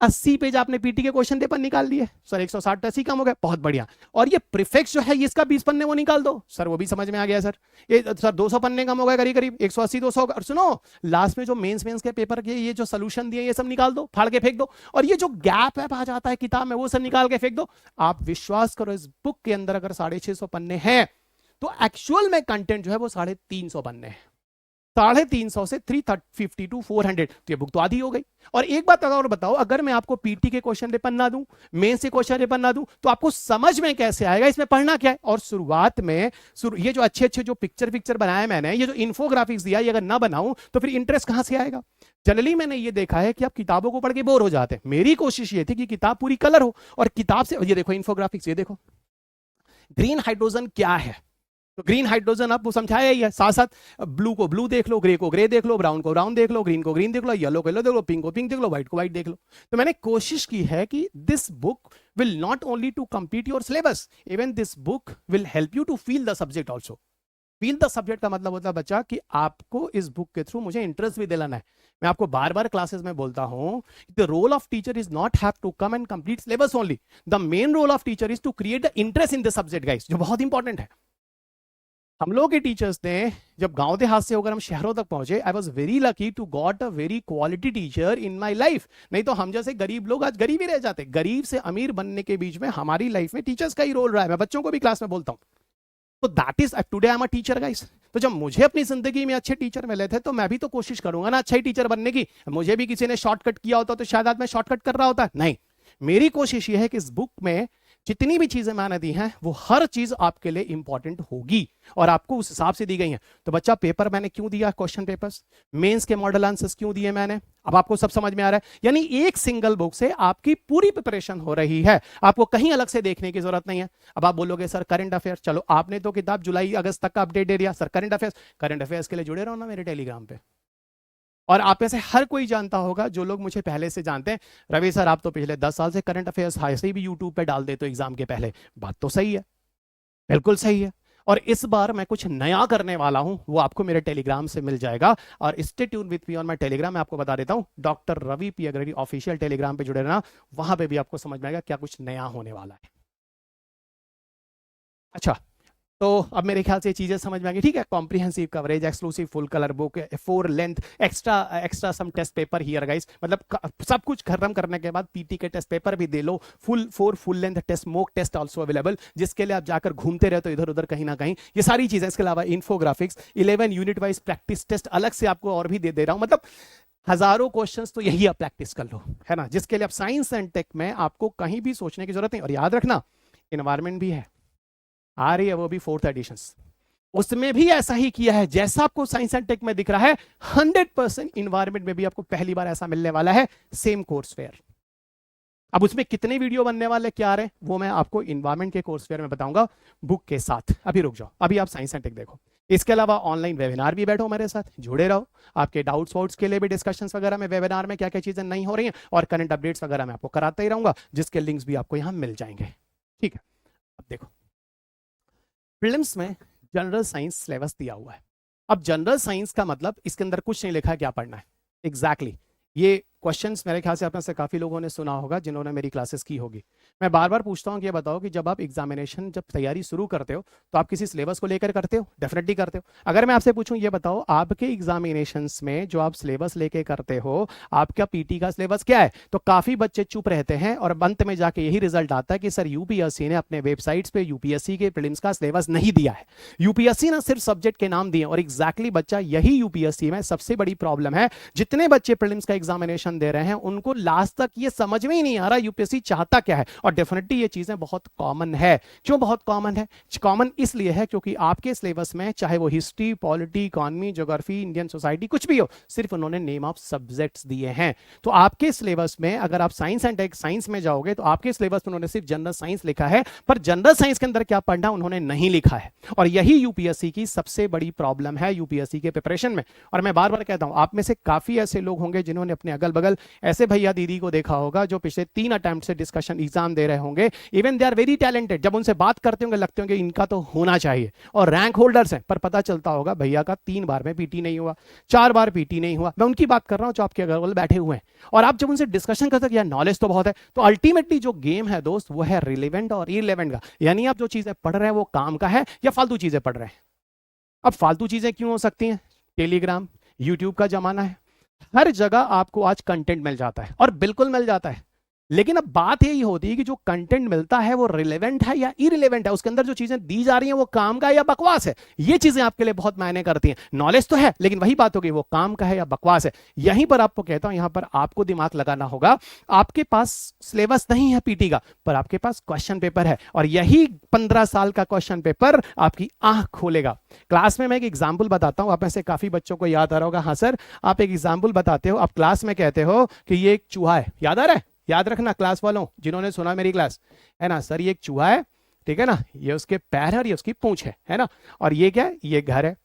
80 पेज आपने पीटी के क्वेश्चन पेपर निकाल दिए। सर 160 80 कम हो गया, बहुत बढ़िया। और ये प्रीफिक्स जो है इसका 20 पन्ने वो निकाल दो। सर वो भी समझ में आ गया सर। ये सर 200 पन्ने कम हो गए करीब करीब, 180 200। और सुनो लास्ट में जो मेंस के पेपर के ये जो सोल्यूशन दिए ये सब निकाल दो, फाड़ के फेंक दो। और ये जो गैप है आ जाता है किताब में, वो सब निकाल के फेंक दो। आप विश्वास करो इस बुक के अंदर अगर 650 पन्ने हैं तो एक्चुअल में कंटेंट जो है वो 350 पन्ने हैं। 350 से 350 टू 400, तो ये बुक तो आधी हो गई। और एक बात अगर बताओ, अगर मैं आपको पीटी के क्वेश्चन पेपर ना दूं, मेन से क्वेश्चन पेपर ना दूं, तो आपको समझ में कैसे आएगा इसमें पढ़ना क्या है। और शुरुआत में ये जो अच्छे जो पिक्चर बनाए मैंने, ये जो इन्फोग्राफिक्स दिया, ये अगर ना बनाऊं तो फिर इंटरेस्ट कहां से आएगा। जनरली मैंने ये देखा है कि आप किताबों को पढ़ के बोर हो जाते हैं। मेरी कोशिश ये थी कि किताब पूरी कलर हो, और किताब से ये देखो इन्फोग्राफिक्स, ये देखो ग्रीन हाइड्रोजन क्या है, तो ग्रीन हाइड्रोजन आपको समझाया ही है। साथ साथ ब्लू को ब्लू देख लो, ग्रे को ग्रे देख लो, ब्राउन को ब्राउन देख लो, ग्रीन को ग्रीन देख लो, येलो को येलो देख लो, पिंक को पिंक देख लो, व्हाइट को व्हाइट देख लो। तो मैंने कोशिश की है कि this book will not only to complete your syllabus, even this book will help you to feel the subject also. Feel the subject का मतलब होता है बच्चा कि आपको इस बुक के थ्रू मुझे इंटरेस्ट भी दिलाना है। मैं आपको बार बार क्लासेस में बोलता हूं, the role of teacher is not have to come and complete syllabus only, the main role of teacher is to create the interest in the subject guys, जो बहुत इंपॉर्टेंट है। हम लोग के टीचर्स ने जब गांव देहात से होकर हम शहरों तक पहुंचे, I was very lucky to got a very quality teacher in my life. नहीं तो हम जैसे गरीब लोग आज गरीब ही रह जाते। गरीब से अमीर बनने के बीच में हमारी लाइफ में टीचर्स का ही रोल रहा है। मैं बच्चों को भी क्लास में बोलता हूं। तो that is today I am a teacher guys. तो जब मुझे अपनी जिंदगी में अच्छे टीचर मिले थे तो मैं भी तो कोशिश करूंगा ना अच्छा ही टीचर बनने की। मुझे भी किसी ने शॉर्टकट किया होता तो शायद आज मैं शॉर्टकट कर रहा होता। नहीं, मेरी कोशिश यह है कि इस बुक में जितनी भी चीजें मैंने दी हैं वो हर चीज आपके लिए इंपॉर्टेंट होगी और आपको उस हिसाब से दी गई हैं। तो बच्चा पेपर मैंने क्यों दिया, क्वेश्चन पेपर्स, मेंस के मॉडल आंसर्स क्यों दिए मैंने, अब आपको सब समझ में आ रहा है। यानी एक सिंगल बुक से आपकी पूरी प्रिपरेशन हो रही है, आपको कहीं अलग से देखने की जरूरत नहीं है। अब आप बोलोगे सर करंट अफेयर, चलो आपने तो किताब जुलाई अगस्त तक का अपडेट दे दिया। सर करंट अफेयर्स के लिए जुड़े रहो ना मेरे टेलीग्राम पे। और आप में से हर कोई जानता होगा, जो लोग मुझे पहले से जानते हैं, रवि सर आप तो पिछले 10 साल से करंट अफेयर्स ऐसे ही भी यूट्यूब पे डाल देते हो एग्जाम के पहले। बात तो सही है, बिल्कुल सही है। और इस बार मैं कुछ नया करने वाला हूं, वो आपको मेरे टेलीग्राम से मिल जाएगा। और stay tune with me on my Telegram. मैं आपको बता देता हूं, doctor Ravi P Agarwal official Telegram पे जुड़े रहना, वहां पे भी आपको समझ में आएगा क्या कुछ नया होने वाला है। अच्छा, तो अब मेरे ख्याल से ये चीजें समझ में आ गई, ठीक है। Comprehensive coverage, exclusive full colour book, 4 length, extra some test paper here guys. मतलब सब कुछ खत्म करने के बाद पीटी के टेस्ट पेपर भी दे लो, full length test, mock test also available, जिसके लिए आप जाकर घूमते रहते हो इधर उधर कहीं ना कहीं। ये सारी चीजें, इसके अलावा infographics, 11 unit wise practice test अलग से आपको और भी दे रहा हूं। मतलब हजारों क्वेश्चंस तो यही आप प्रैक्टिस कर लो, है ना, जिसके लिए आप साइंस एंड टेक में आपको कहीं भी सोचने की जरूरत नहीं। और याद रखना, इन्वायरमेंट भी है, आ रही है वो भी 4th एडिशन, उसमें भी ऐसा ही किया है जैसा आपको साइंस एंड टेक में दिख रहा है। 100% इन्वायरमेंट में भी आपको पहली बार ऐसा मिलने वाला है, सेम कोर्स फेयर। अब उसमें कितने वीडियो बनने वाले क्या आ रहे हैं वो मैं आपको इन्वायरमेंट के कोर्स फेयर में बताऊंगा बुक के साथ। अभी रुक जाओ, अभी आप साइंस एंड टेक देखो। इसके अलावा ऑनलाइन वेबिनार भी बैठो मेरे साथ, जुड़े रहो। आपके डाउट्स वाउट्स के लिए भी डिस्कशंस वगैरह में वेबिनार में क्या क्या चीजें नहीं हो रही हैं, और करंट अपडेट्स वगैरह मैं आपको कराता ही रहूंगा, जिसके लिंक्स भी आपको यहां मिल जाएंगे, ठीक है। अब देखो, प्रीलिम्स में जनरल साइंस सिलेबस दिया हुआ है। अब जनरल साइंस का मतलब इसके अंदर कुछ नहीं लिखा है क्या पढ़ना है एग्जैक्टली। ये क्वेश्चंस मेरे ख्याल से आप में से काफ़ी लोगों ने सुना होगा जिन्होंने मेरी क्लासेस की होगी। मैं बार बार पूछता हूँ कि ये बताओ कि जब आप एग्जामिनेशन, जब तैयारी शुरू करते हो तो आप किसी सिलेबस को लेकर करते हो? डेफिनेटली करते हो। अगर मैं आपसे पूछूं ये बताओ आपके एग्जामिनेशंस में जो आप सिलेबस लेके करते हो, आपका पीटी का सिलेबस क्या है? तो काफ़ी बच्चे चुप रहते हैं और अंत में जाके यही रिजल्ट आता है कि सर यूपीएससी ने अपने वेबसाइट्स पे यूपीएससी के प्रीलिम्स का सिलेबस नहीं दिया है, यूपीएससी ने सिर्फ सब्जेक्ट के नाम दिए। और एग्जैक्टली बच्चा यही यूपीएससी में सबसे बड़ी प्रॉब्लम है। जितने बच्चे प्रीलिम्स का एग्जामिनेशन दे रहे हैं उनको लास्ट तक ये समझ में ही नहीं आ रहा यूपीएससी चाहता क्या है। और डेफिनेटली ये चीजें बहुत कॉमन है। क्यों बहुत कॉमन है? कॉमन इसलिए है क्योंकि आपके सिलेबस में चाहे वो history, polity, economy, geography, Indian society, कुछ भी हो, सिर्फ उन्होंने नेम ऑफ सब्जेक्ट्स दिए हैं। तो आपके सिलेबस में अगर आप साइंस एंड टेक साइंस में जाओगे तो आपके सिलेबस में उन्होंने सिर्फ जनरल साइंस लिखा है, पर जनरल साइंस के अंदर क्या पढ़ना उन्होंने नहीं लिखा है। और यही यूपीएससी की सबसे बड़ी प्रॉब्लम है यूपीएससी के प्रिपरेशन में। और मैं बार बार कहता हूं, आप में से काफी ऐसे लोग होंगे जिन्होंने अपने अगल बगल ऐसे भैया दीदी को देखा होगा जो पिछले 3 अटेम्प्ट से डिस्कशन एग्जाम दे रहे होंगे। Even they are very talented, जब उनसे बात करते होंगे लगते होंगे इनका तो होना चाहिए, और रैंक होल्डर्स हैं, पर पता चलता होगा भैया का 3 बार में पीटी नहीं हुआ, 4 बार पीटी नहीं हुआ। मैं उनकी बात कर रहा हूं जो आपके अगल बगल बैठे हुए हैं। और आप जब उनसे डिस्कशन करते हैं यार नॉलेज तो बहुत है, तो अल्टीमेटली जो गेम है दोस्त वो है रिलेवेंट और इररिलेवेंट का। यानी आप जो चीजें पढ़ रहे हैं वो काम का है या फालतू चीजें पढ़ रहे हैं। अब फालतू चीजें क्यों हो सकती हैं? टेलीग्राम, यूट्यूब का जमाना है, हर जगह आपको आज कंटेंट मिल जाता है, और बिल्कुल मिल जाता है। लेकिन अब बात यही होती है कि जो कंटेंट मिलता है वो रिलेवेंट है या इररिलेवेंट है, उसके अंदर जो चीजें दी जा रही हैं वो काम का या बकवास है। ये चीजें आपके लिए बहुत मायने करती हैं। नॉलेज तो है लेकिन वही बात होगी वो काम का है या बकवास है। यहीं पर आपको कहता हूं, यहां पर आपको दिमाग लगाना होगा। आपके पास सिलेबस नहीं है पीटी का, पर आपके पास क्वेश्चन पेपर है, और यही 15 साल का क्वेश्चन पेपर आपकी आंख खोलेगा। क्लास में मैं एक एग्जाम्पल बताता हूं, आप में से काफी बच्चों को याद आ रहा होगा। हाँ सर, आप एक एग्जाम्पल बताते हो, आप क्लास में कहते हो कि ये एक चूहा है। याद आ रहा है? याद रखना क्लास वालों, जिन्होंने सुना मेरी क्लास, है ना सर, ये एक चूहा है, ठीक है ना, ये उसके पैर है और ये उसकी पूंछ है ना, और ये क्या है? ये घर है।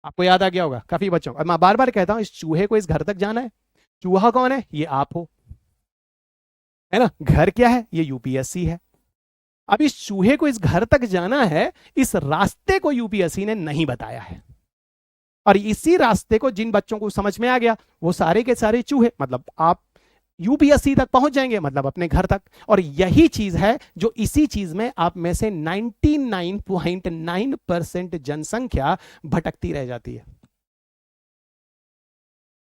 आपको याद आ गया होगा काफी बच्चों। अब मैं बार बार कहता हूं, इस चूहे को इस घर तक जाना है। चूहा कौन है? ये आप हो, है ना। घर क्या है? ये यूपीएससी है। अब इस चूहे को इस घर तक जाना है, इस रास्ते को यूपीएससी ने नहीं बताया है। और इसी रास्ते को जिन बच्चों को समझ में आ गया वो सारे के सारे चूहे, मतलब आप यूपीएससी तक पहुंच जाएंगे, मतलब अपने घर तक। और यही चीज है जो इसी चीज में आप में से 99.9% जनसंख्या भटकती रह जाती है।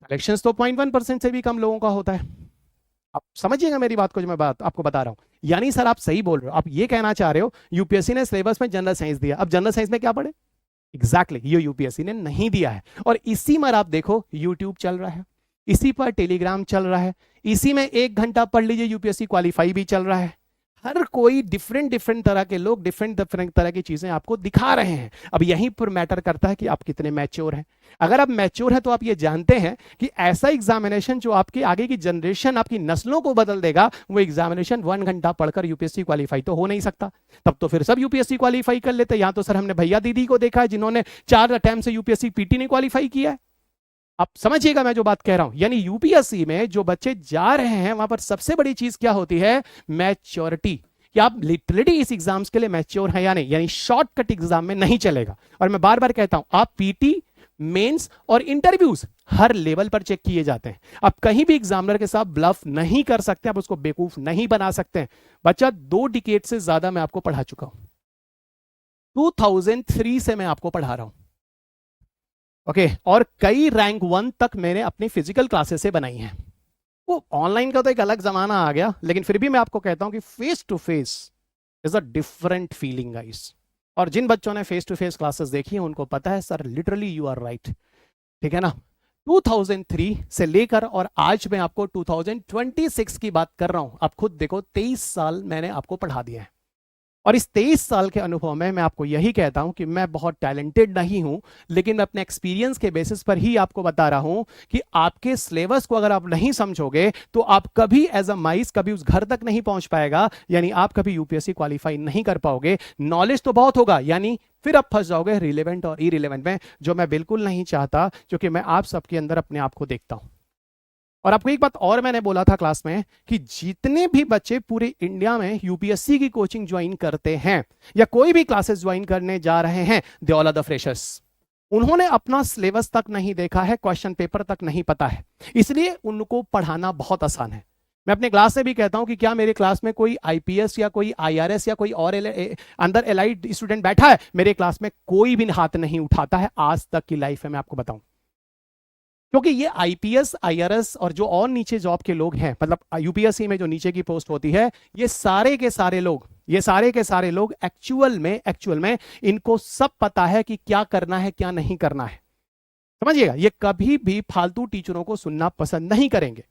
इलेक्शंस तो 0.1% से भी कम लोगों का होता है। आप समझिएगा मेरी बात को जो मैं बात आपको बता रहा हूं। यानी सर आप सही बोल रहे हो, आप ये कहना चाह रहे हो यूपीएससी ने सिलेबस में जनरल साइंस दिया, अब जनरल साइंस में क्या पढ़े? एग्जैक्टली ये यूपीएससी ने नहीं दिया है। और इसी में आप देखो यूट्यूब चल रहा है, इसी पर टेलीग्राम चल रहा है, इसी में 1 घंटा पढ़ लीजिए यूपीएससी क्वालिफाई भी चल रहा है। हर कोई डिफरेंट डिफरेंट तरह के लोग डिफरेंट डिफरेंट तरह की चीजें आपको दिखा रहे हैं। अब यहीं पर मैटर करता है कि आप कितने मैच्योर हैं। अगर आप मैच्योर हैं तो आप ये जानते हैं कि ऐसा एग्जामिनेशन जो आपकी आगे की जनरेशन, आपकी नस्लों को बदल देगा, वो एग्जामिनेशन 1 घंटा पढ़कर यूपीएससी क्वालिफाई तो हो नहीं सकता। तब तो फिर सब यूपीएससी क्वालिफाई कर लेते। यहां तो सर हमने भैया दीदी को देखा है जिन्होंने 4 अटेम्प्ट से यूपीएससी पीटी ने क्वालिफाई किया है। आप समझिएगा मैं जो बात कह रहा हूं। यानी यूपीएससी में जो बच्चे जा रहे हैं वहां पर सबसे बड़ी चीज क्या होती है? मैच्योरिटी। कि आप लिटरली इस एग्जाम्स के लिए मैच्योर हैं या नहीं। यानी शॉर्टकट एग्जाम में नहीं चलेगा। और मैं बार बार कहता हूं, आप पीटी, मेंस और इंटरव्यूज हर लेवल पर चेक किए जाते हैं। आप कहीं भी एग्जामिनर के साथ ब्लफ नहीं कर सकते, आप उसको बेवकूफ नहीं बना सकते। बच्चा 2 डिकेड से ज्यादा मैं आपको पढ़ा चुका हूं। 2003 से मैं आपको पढ़ा रहा हूं। ओके और कई रैंक 1 तक मैंने अपनी फिजिकल क्लासेस से बनाई हैं। वो ऑनलाइन का तो एक अलग जमाना आ गया, लेकिन फिर भी मैं आपको कहता हूं कि face to face is a different feeling guys. और जिन बच्चों ने फेस टू फेस क्लासेस देखी हैं उनको पता है sir literally you are right. ठीक है ना? 2003 से लेकर और आज मैं आपको 2026 की बात कर रहा हूं। आप खुद देखो 23 साल मैंने आपको पढ़ा दिया है। और इस 23 साल के अनुभव में मैं आपको यही कहता हूं कि मैं बहुत टैलेंटेड नहीं हूं, लेकिन मैं अपने एक्सपीरियंस के बेसिस पर ही आपको बता रहा हूं कि आपके सिलेबस को अगर आप नहीं समझोगे तो आप कभी एज अ माइस कभी उस घर तक नहीं पहुंच पाएगा। यानी आप कभी यूपीएससी क्वालिफाई नहीं कर पाओगे। नॉलेज तो बहुत होगा, यानी फिर आप फंस जाओगे रिलेवेंट और इरिलेवेंट में, जो मैं बिल्कुल नहीं चाहता, क्योंकि मैं आप सबके अंदर अपने आप को देखता हूं। और आपको एक बात और मैंने बोला था क्लास में कि जितने भी बच्चे पूरे इंडिया में यूपीएससी की कोचिंग ज्वाइन करते हैं या कोई भी क्लासेस ज्वाइन करने जा रहे हैं, they all are the freshers. उन्होंने अपना सिलेबस तक नहीं देखा है, क्वेश्चन पेपर तक नहीं पता है, इसलिए उनको पढ़ाना बहुत आसान है। मैं अपने क्लास में भी कहता हूं कि क्या मेरे क्लास में कोई आईपीएस या कोई आईआरएस या कोई और अंदर एलाइड स्टूडेंट बैठा है? मेरे क्लास में कोई भी हाथ नहीं उठाता है आज तक की लाइफ में, मैं आपको बताऊं। क्योंकि ये आईपीएस, आईआरएस और जो और नीचे जॉब के लोग हैं, मतलब यूपीएससी में जो नीचे की पोस्ट होती है, ये सारे के सारे लोग एक्चुअल में इनको सब पता है कि क्या करना है क्या नहीं करना है। समझिएगा, ये कभी भी फालतू टीचरों को सुनना पसंद नहीं करेंगे।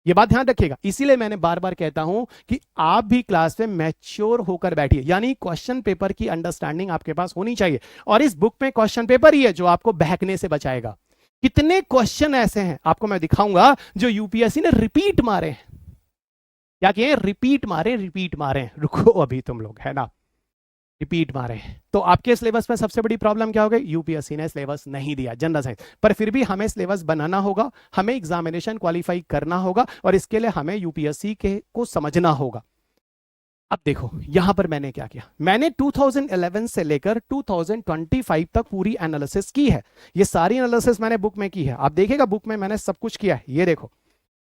ये बात ध्यान रखिएगा। इसीलिए मैंने बार बार कहता हूं कि आप भी क्लास में मैच्योर होकर बैठिए, यानी क्वेश्चन पेपर की अंडरस्टैंडिंग आपके पास होनी चाहिए। और इस बुक में क्वेश्चन पेपर ही है जो आपको बहकने से बचाएगा। कितने क्वेश्चन ऐसे हैं आपको मैं दिखाऊंगा जो यूपीएससी ने रिपीट मारे हैं। क्या किए? रिपीट मारे। रुको अभी तुम लोग, है ना, रिपीट मारे। तो आपके सिलेबस में सबसे बड़ी प्रॉब्लम क्या हो गई? यूपीएससी ने सिलेबस नहीं दिया जनरल साइंस पर। फिर भी हमें सिलेबस बनाना होगा, हमें एग्जामिनेशन क्वालिफाई करना होगा, और इसके लिए हमें यूपीएससी के को समझना होगा। अब देखो यहां पर मैंने क्या किया। मैंने 2011 से लेकर 2025 तक पूरी एनालिसिस की है। ये सारी एनालिसिस मैंने बुक में की है। आप देखिएगा बुक में मैंने सब कुछ किया है। ये देखो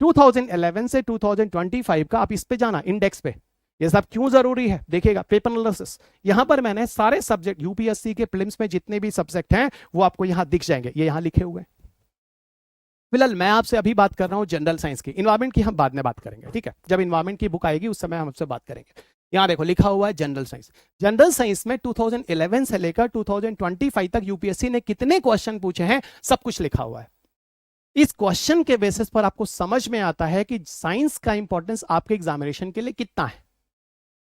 2011 से 2025 का, आप इस पे जाना इंडेक्स पे, ये सब क्यों जरूरी है देखिएगा। पेपर एनालिसिस, यहां पर मैंने सारे सब्जेक्ट यूपीएससी के प्रीलिम्स में जितने भी सब्जेक्ट हैं वो आपको यहां दिख जाएंगे, ये यहां लिखे हुए। फिलहाल मैं आपसे अभी बात कर रहा हूं जनरल साइंस की। इन्वायरमेंट की हम बाद में बात करेंगे, ठीक है? जब इन्वायरमेंट की बुक आएगी उस समय हम आपसे बात करेंगे। यहां देखो लिखा हुआ है जनरल साइंस। जनरल साइंस में 2011 से लेकर 2025 तक यूपीएससी ने कितने क्वेश्चन पूछे हैं सब कुछ लिखा हुआ है। इस क्वेश्चन के बेसिस पर आपको समझ में आता है कि साइंस का इंपॉर्टेंस आपके एग्जामिनेशन के लिए कितना है।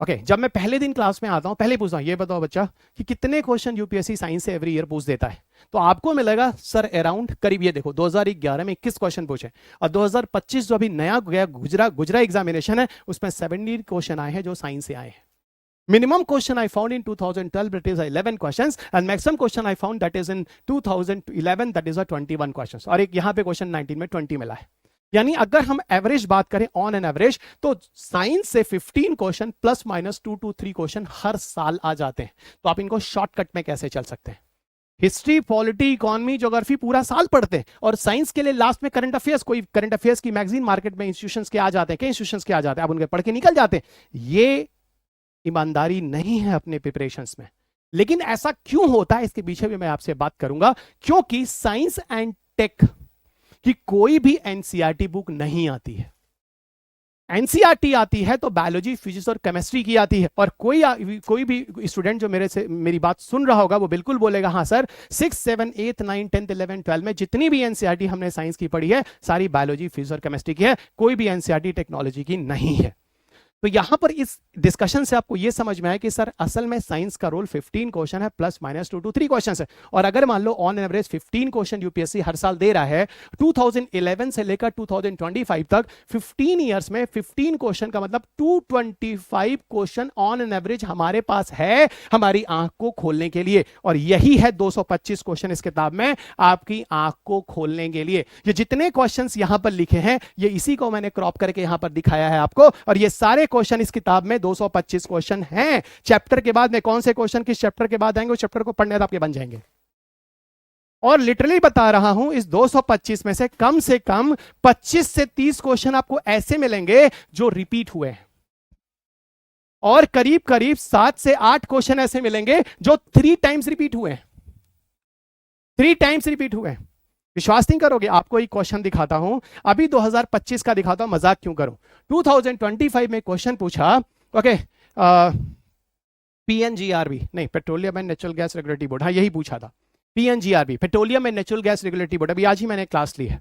ओके जब मैं पहले दिन क्लास में आता हूं, पहले पूछता हूं ये बताओ बच्चा कि कितने क्वेश्चन यूपीएससी साइंस से एवरी ईयर पूछ देता है? तो आपको मिलेगा सर अराउंड करीब, ये देखो 2011 में 21 क्वेश्चन पूछे, और 2025 जो अभी नया गया गुजरा एग्जामिनेशन है उसमें 70 क्वेश्चन आए हैं जो साइंस से आए हैं। Minimum question I found in 2012 that is 11 questions, and maximum question I found that is in 2011 that is 21 questions, और एक यहाँ पे क्वेश्चन 19 में 20 मिला है। यानी अगर हम एवरेज बात करें ऑन एन एवरेज, तो साइंस से 15 question plus minus 2 to 3 question हर साल आ जाते हैं। तो आप इनको शॉर्टकट में कैसे चल सकते हैं? हिस्ट्री, पॉलिटी, इकोनॉमी, ज्योग्राफी पूरा साल पढ़ते हैं, और साइंस के लिए लास्ट में करंट अफेयर्स, कोई करंट अफेयर्स की मैगजीन मार्केट में इंस्टीट्यूशंस के आ जाते हैं, कई इंस्टीट्यूशंस के आ जाते हैं, आप उनके पढ़ के निकल जाते हैं। ये ईमानदारी नहीं है अपने प्रिपरेशंस में। लेकिन ऐसा क्यों होता है, इसके पीछे भी मैं आपसे बात करूंगा। क्योंकि साइंस एंड टेक की कोई भी एनसीईआरटी बुक नहीं आती है। एनसीईआरटी आती है तो बायोलॉजी, फिजिक्स और केमिस्ट्री की आती है। और कोई भी स्टूडेंट जो मेरी बात सुन रहा होगा वो बिल्कुल बोलेगा, हाँ सर 6, 7, 8, 9, 10, 11, 12 में जितनी भी एनसीईआरटी हमने साइंस की पढ़ी है सारी बायोलॉजी, फिजिक्स और केमिस्ट्री की है, कोई भी एनसीईआरटी टेक्नोलॉजी की नहीं है। तो यहां पर इस डिस्कशन से आपको यह समझ में आया कि सर असल में साइंस का रोल 15 क्वेश्चन है प्लस माइनस 2 to 3 क्वेश्चन है। और अगर मान लो ऑन एवरेज 15 क्वेश्चन यूपीएससी हर साल दे रहा है, 2011 से लेकर 2025 तक 15 ईयर्स में 15 क्वेश्चन का मतलब 225 क्वेश्चन ऑन एन एवरेज हमारे पास है हमारी आंख को खोलने के लिए। और यही है 225 क्वेश्चन इस किताब में आपकी आंख को खोलने के लिए। ये जितने क्वेश्चन यहां पर लिखे हैं ये इसी को मैंने क्रॉप करके यहां पर दिखाया है आपको। और ये सारे क्वेश्चन इस किताब में 225 क्वेश्चन हैं। चैप्टर के बाद में कौन से क्वेश्चन किस चैप्टर के बाद आएंगे, उस चैप्टर को पढ़ने आपके बन जाएंगे। और लिटरली बता रहा हूं इस 225 में से कम 25 से 30 क्वेश्चन आपको ऐसे मिलेंगे जो रिपीट हुए हैं, और करीब करीब 7 से 8 क्वेश्चन ऐसे मिलेंगे जो 3 टाइम्स रिपीट हुए हैं। 3 टाइम्स रिपीट हुए हैं। विश्वास नहीं करोगे, आपको एक क्वेश्चन दिखाता हूं, अभी 2025 का दिखाता हूं, मजाक क्यों करूं। 2025 में क्वेश्चन पूछा, ओके, पीएनजीआरबी नहीं, petroleum and natural gas regulatory board, हाँ यही पूछा था, PNGRB, petroleum and natural gas regulatory board, अभी आज ही मैंने क्लास ली है।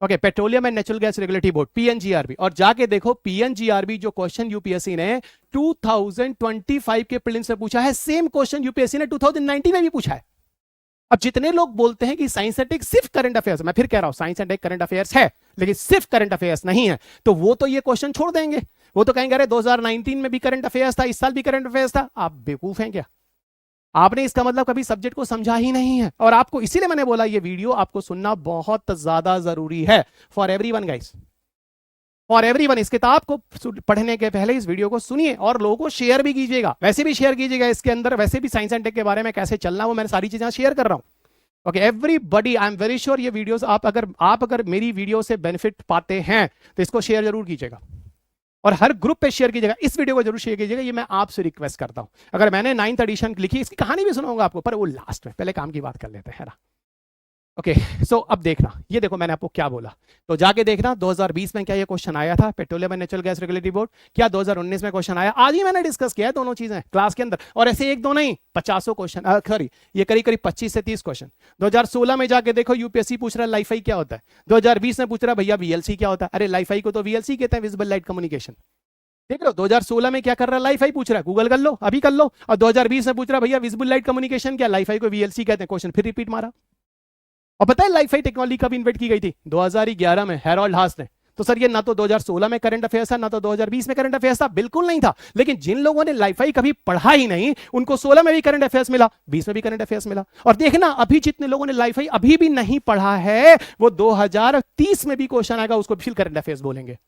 Okay, petroleum and natural gas regulatory board, PNGRB. और जाके देखो पीएनजीआरबी जो क्वेश्चन यूपीएससी ने 2025 के प्रीलिम्स में पूछा है, सेम क्वेश्चन यूपीएससी ने 2019 में भी पूछा है। अब जितने लोग बोलते हैं कि साइंस एंड टेक सिर्फ करंट अफेयर्स, मैं फिर कह रहा हूं science and take current affairs है लेकिन सिर्फ करंट अफेयर्स नहीं है, तो वो तो ये क्वेश्चन छोड़ देंगे। वो तो कहेंगे अरे 2019 में भी करंट अफेयर्स था, इस साल भी करंट अफेयर्स था। आप बेवकूफ हैं क्या? आपने इसका मतलब कभी सब्जेक्ट को समझा ही नहीं है। और आपको इसीलिए मैंने बोला ये वीडियो आपको सुनना बहुत ज्यादा जरूरी है for everyone guys, for everyone. इस किताब को पढ़ने के पहले इस वीडियो को सुनिए और लोगों को शेयर भी कीजिएगा, वैसे भी शेयर कीजिएगा। इसके अंदर वैसे भी साइंस एंड टेक के बारे में कैसे चलना वो मैंने सारी चीजें शेयर कर रहा हूं। Okay everybody, I am very sure ये वीडियोस आप अगर मेरी वीडियो से बेनिफिट पाते हैं तो इसको शेयर जरूर कीजिएगा और हर ग्रुप पे शेयर कीजिएगा। इस वीडियो को जरूर शेयर कीजिएगा, ये मैं आपसे रिक्वेस्ट करता हूं। अगर मैंने 9th एडिशन लिखी, इसकी कहानी भी सुनाऊंगा आपको, पर वो लास्ट में, पहले काम की बात कर लेते हैं ना। ओके सो अब देखना, ये देखो मैंने आपको क्या बोला, तो जाके देखना 2020 में क्या ये क्वेश्चन आया था petroleum and natural gas regulatory board, क्या 2019 में क्वेश्चन आया। आज ही मैंने डिस्कस किया है दोनों चीजें क्लास के अंदर, और ऐसे एक दो नहीं 50 क्वेश्चन, सॉरी ये करीब करीब 25 से 30 क्वेश्चन। 2016 में जाके देखो यूपीएससी पूछ रहा है लाइफाई क्या होता है, 2020 में पूछ रहा है भैया वीएलसी क्या होता है। अरे लाइफाई को तो वीएलसी कहते हैं, विजिबल लाइट कम्युनिकेशन। देख लो 2016 में क्या कर रहा है, लाइफाई पूछ रहा है, गूगल कर लो अभी कर लो। और 2020 में पूछ रहा है भैया विजिबल लाइट कम्युनिकेशन क्या, लाइफाई को वीएलसी कहते हैं, क्वेश्चन फिर रिपीट मारा। और पता है लाइफाई टेक्नोलॉजी कब इन्वेंट की गई थी? 2011 में, हैरोल्ड हास ने। तो सर ये ना तो 2016 में करंट अफेयर्स था ना तो 2020 में करंट अफेयर्स था, बिल्कुल नहीं था। लेकिन जिन लोगों ने लाइफाई कभी पढ़ा ही नहीं उनको 16 में भी करंट अफेयर्स मिला, 20 में भी करंट अफेयर्स मिला। और देखना अभी जितने लोगों ने लाइफाई अभी भी नहीं पढ़ा है वो 2030 में भी क्वेश्चन आएगा उसको फिर करंट अफेयर्स बोलेंगे।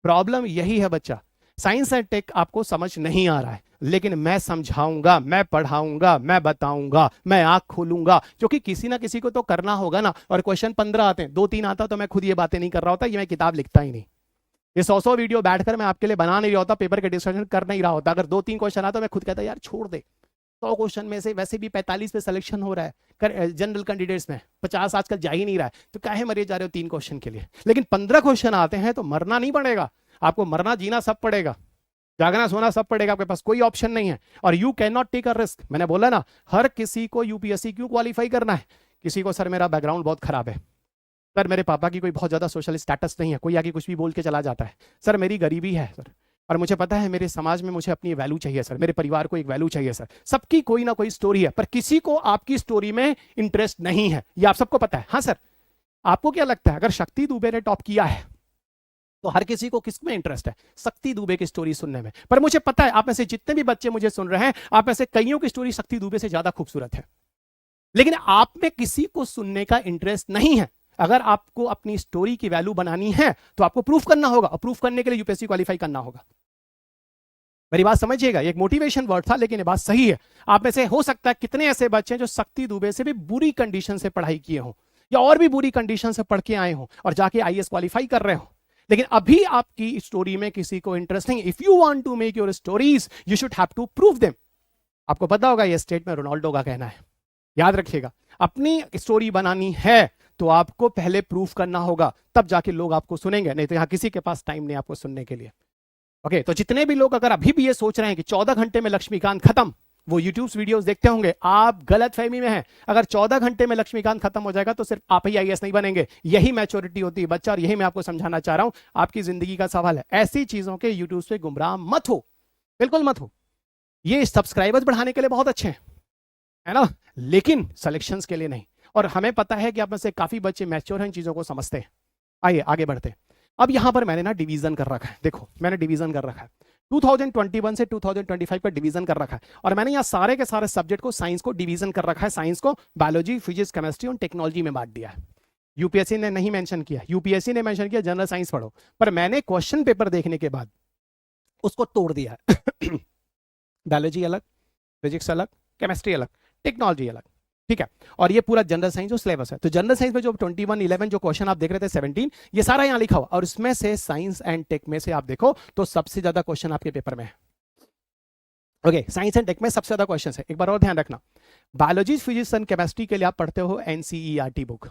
प्रॉब्लम यही है बच्चा, साइंस एंड टेक आपको समझ नहीं आ रहा है, लेकिन मैं समझाऊंगा, मैं पढ़ाऊंगा, मैं बताऊंगा, मैं आंख खोलूंगा, क्योंकि किसी ना किसी को तो करना होगा ना। और क्वेश्चन 15 आते हैं, 2-3 आता तो मैं खुद ये बातें नहीं कर रहा होता, ये मैं किताब लिखता ही नहीं। ये 100 वीडियो बैठकर मैं आपके लिए बना नहीं रहा होता, पेपर के डिस्कशन कर नहीं रहा होता। अगर 2-3 क्वेश्चन आता तो मैं खुद कहता यार छोड़ दे, 100 क्वेश्चन में से वैसे भी 45 पे सिलेक्शन हो रहा है जनरल कैंडिडेट्स में, 50 आजकल जा ही नहीं रहा है, तो काहे मरे जा रहे हो 3 क्वेश्चन के लिए। लेकिन 15 क्वेश्चन आते हैं तो मरना नहीं पड़ेगा आपको, मरना जीना सब पड़ेगा, जागना सोना सब पड़ेगा, आपके पास कोई ऑप्शन नहीं है। और you can not take a risk. मैंने बोला ना हर किसी को यूपीएससी क्यों क्वालिफाई करना है। किसी को सर मेरा बैकग्राउंड बहुत खराब है, सर मेरे पापा की कोई बहुत ज्यादा सोशल स्टेटस नहीं है, कोई आगे कुछ भी बोल के चला जाता है, सर मेरी गरीबी है सर, और मुझे पता है मेरे समाज में मुझे अपनी वैल्यू चाहिए सर, मेरे परिवार को एक वैल्यू चाहिए सर। सबकी कोई ना कोई स्टोरी है, पर किसी को आपकी स्टोरी में इंटरेस्ट नहीं है, ये आप सबको पता है। हाँ सर आपको क्या लगता है अगर शक्ति दुबे ने टॉप किया है तो हर किसी को किस में इंटरेस्ट है? शक्ति दुबे की स्टोरी सुनने में। पर मुझे पता है आप में से जितने भी बच्चे मुझे सुन रहे हैं आप में से कईयों की स्टोरी शक्ति दुबे से ज्यादा खूबसूरत है, लेकिन आप में किसी को सुनने का इंटरेस्ट नहीं है। अगर आपको अपनी स्टोरी की वैल्यू बनानी है तो आपको प्रूफ करना होगा, और प्रूफ करने के लिए यूपीएससी क्वालिफाई करना होगा। मेरी बात समझिएगा, एक मोटिवेशन वर्ड था लेकिन ये बात सही है। आप में से हो सकता है कितने ऐसे बच्चे हैं जो शक्ति दुबे से भी बुरी कंडीशन से पढ़ाई किए हों, या और भी बुरी कंडीशन से पढ़ के आए हों और जाके आईएएस क्वालिफाई कर रहे हो, लेकिन अभी आपकी स्टोरी में किसी को इंटरेस्ट नहीं। If you want to make your stories you should have to prove them. आपको पता होगा ये स्टेट में रोनाल्डो का कहना है, याद रखिएगा। अपनी स्टोरी बनानी है तो आपको पहले प्रूफ करना होगा, तब जाके लोग आपको सुनेंगे, नहीं तो यहां किसी के पास टाइम नहीं आपको सुनने के लिए। ओके, तो जितने भी लोग अगर अभी भी ये सोच रहे हैं कि 14 घंटे में लक्ष्मीकांत खत्म, वो यूट्यूब वीडियोस देखते होंगे, आप गलत फहमी में हैं। अगर 14 घंटे में लक्ष्मीकांत खत्म हो जाएगा तो सिर्फ आप ही आईएएस नहीं बनेंगे। यही मैच्योरिटी होती है बच्चा, और यही मैं आपको समझाना चाह रहा हूं। आपकी जिंदगी का सवाल है, ऐसी चीजों के यूट्यूब पे गुमराह मत हो, बिल्कुल मत हो। ये सब्सक्राइबर्स बढ़ाने के लिए बहुत अच्छे हैं, है ना, लेकिन सिलेक्शंस के लिए नहीं। और हमें पता है कि आप में से काफी बच्चे मैच्योर हैं, इन चीजों को समझते हैं। आइए आगे बढ़ते हैं। अब यहां पर मैंने ना डिवीजन कर रखा है, देखो मैंने डिवीजन कर रखा है 2021 से 2025 का डिवीजन कर रखा है, और मैंने यहाँ सारे के सारे सब्जेक्ट को, साइंस को डिवीजन कर रखा है। साइंस को बायोलॉजी, फिजिक्स, केमिस्ट्री और टेक्नोलॉजी में बांट दिया है। यूपीएससी ने नहीं मेंशन किया, यूपीएससी ने मेंशन किया जनरल साइंस पढ़ो, पर मैंने क्वेश्चन पेपर देखने के बाद उसको तोड़ दिया है। बायोलॉजी अलग, फिजिक्स अलग, केमिस्ट्री अलग, टेक्नोलॉजी अलग, ठीक है। और ये पूरा जनरल साइंस जो सिलेबस है, तो जनरल साइंस में जो 21, 11 जो क्वेश्चन आप देख रहे थे 17, ये सारा यहां लिखा हुआ, और इसमें से साइंस एंड टेक में से आप देखो तो सबसे ज्यादा क्वेश्चन आपके पेपर में है। ओके, साइंस एंड टेक में सबसे ज्यादा क्वेश्चन है। एक बार और ध्यान रखना, बायोलॉजी, फिजिक्स एंड केमिस्ट्री के लिए आप पढ़ते हो NCERT book,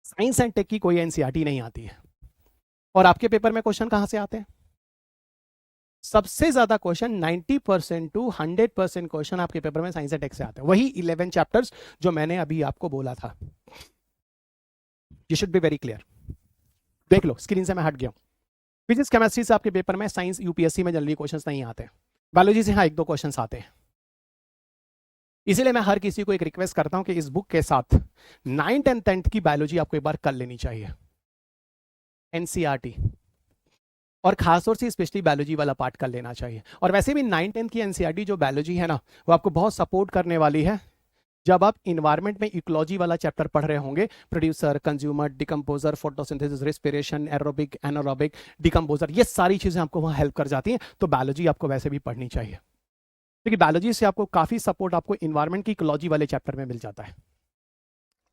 science and tech की कोई एनसीईआरटी नहीं आती है। और आपके पेपर में क्वेश्चन कहां से आते हैं? सबसे ज्यादा क्वेश्चन 90% टू 100% क्वेश्चन आपके पेपर में साइंस एंड टेक से आते हैं, वही 11 चैप्टर्स जो मैंने अभी आपको बोला था। You should be very clear. देख लो, स्क्रीन से मैं हट गया हूं। फिजिक्स केमिस्ट्री से आपके पेपर में, साइंस यूपीएससी में जनरली क्वेश्चंस नहीं आते। बायोलॉजी से हाँ 1-2 क्वेश्चंस आते हैं। इसीलिए मैं हर किसी को एक रिक्वेस्ट करता हूं कि इस बुक के साथ 9th and 10th की बायोलॉजी आपको एक बार कर लेनी चाहिए, एनसीईआरटी, और खासतौर से स्पेशली बायोलॉजी वाला पार्ट कर लेना चाहिए। और वैसे भी 9th-10th की एनसीईआरटी जो बायोलॉजी है ना, वो आपको बहुत सपोर्ट करने वाली है जब आप इन्वायरमेंट में इकोलॉजी वाला चैप्टर पढ़ रहे होंगे। Producer, consumer, decomposer, photosynthesis, respiration, aerobic, anaerobic, decomposer, ये सारी चीजें आपको वहां हेल्प कर जाती हैं। तो बायोलॉजी आपको वैसे भी पढ़नी चाहिए, क्योंकि बायोलॉजी से आपको काफी सपोर्ट आपको इन्वायरमेंट की इकोलॉजी वाले चैप्टर में मिल जाता है।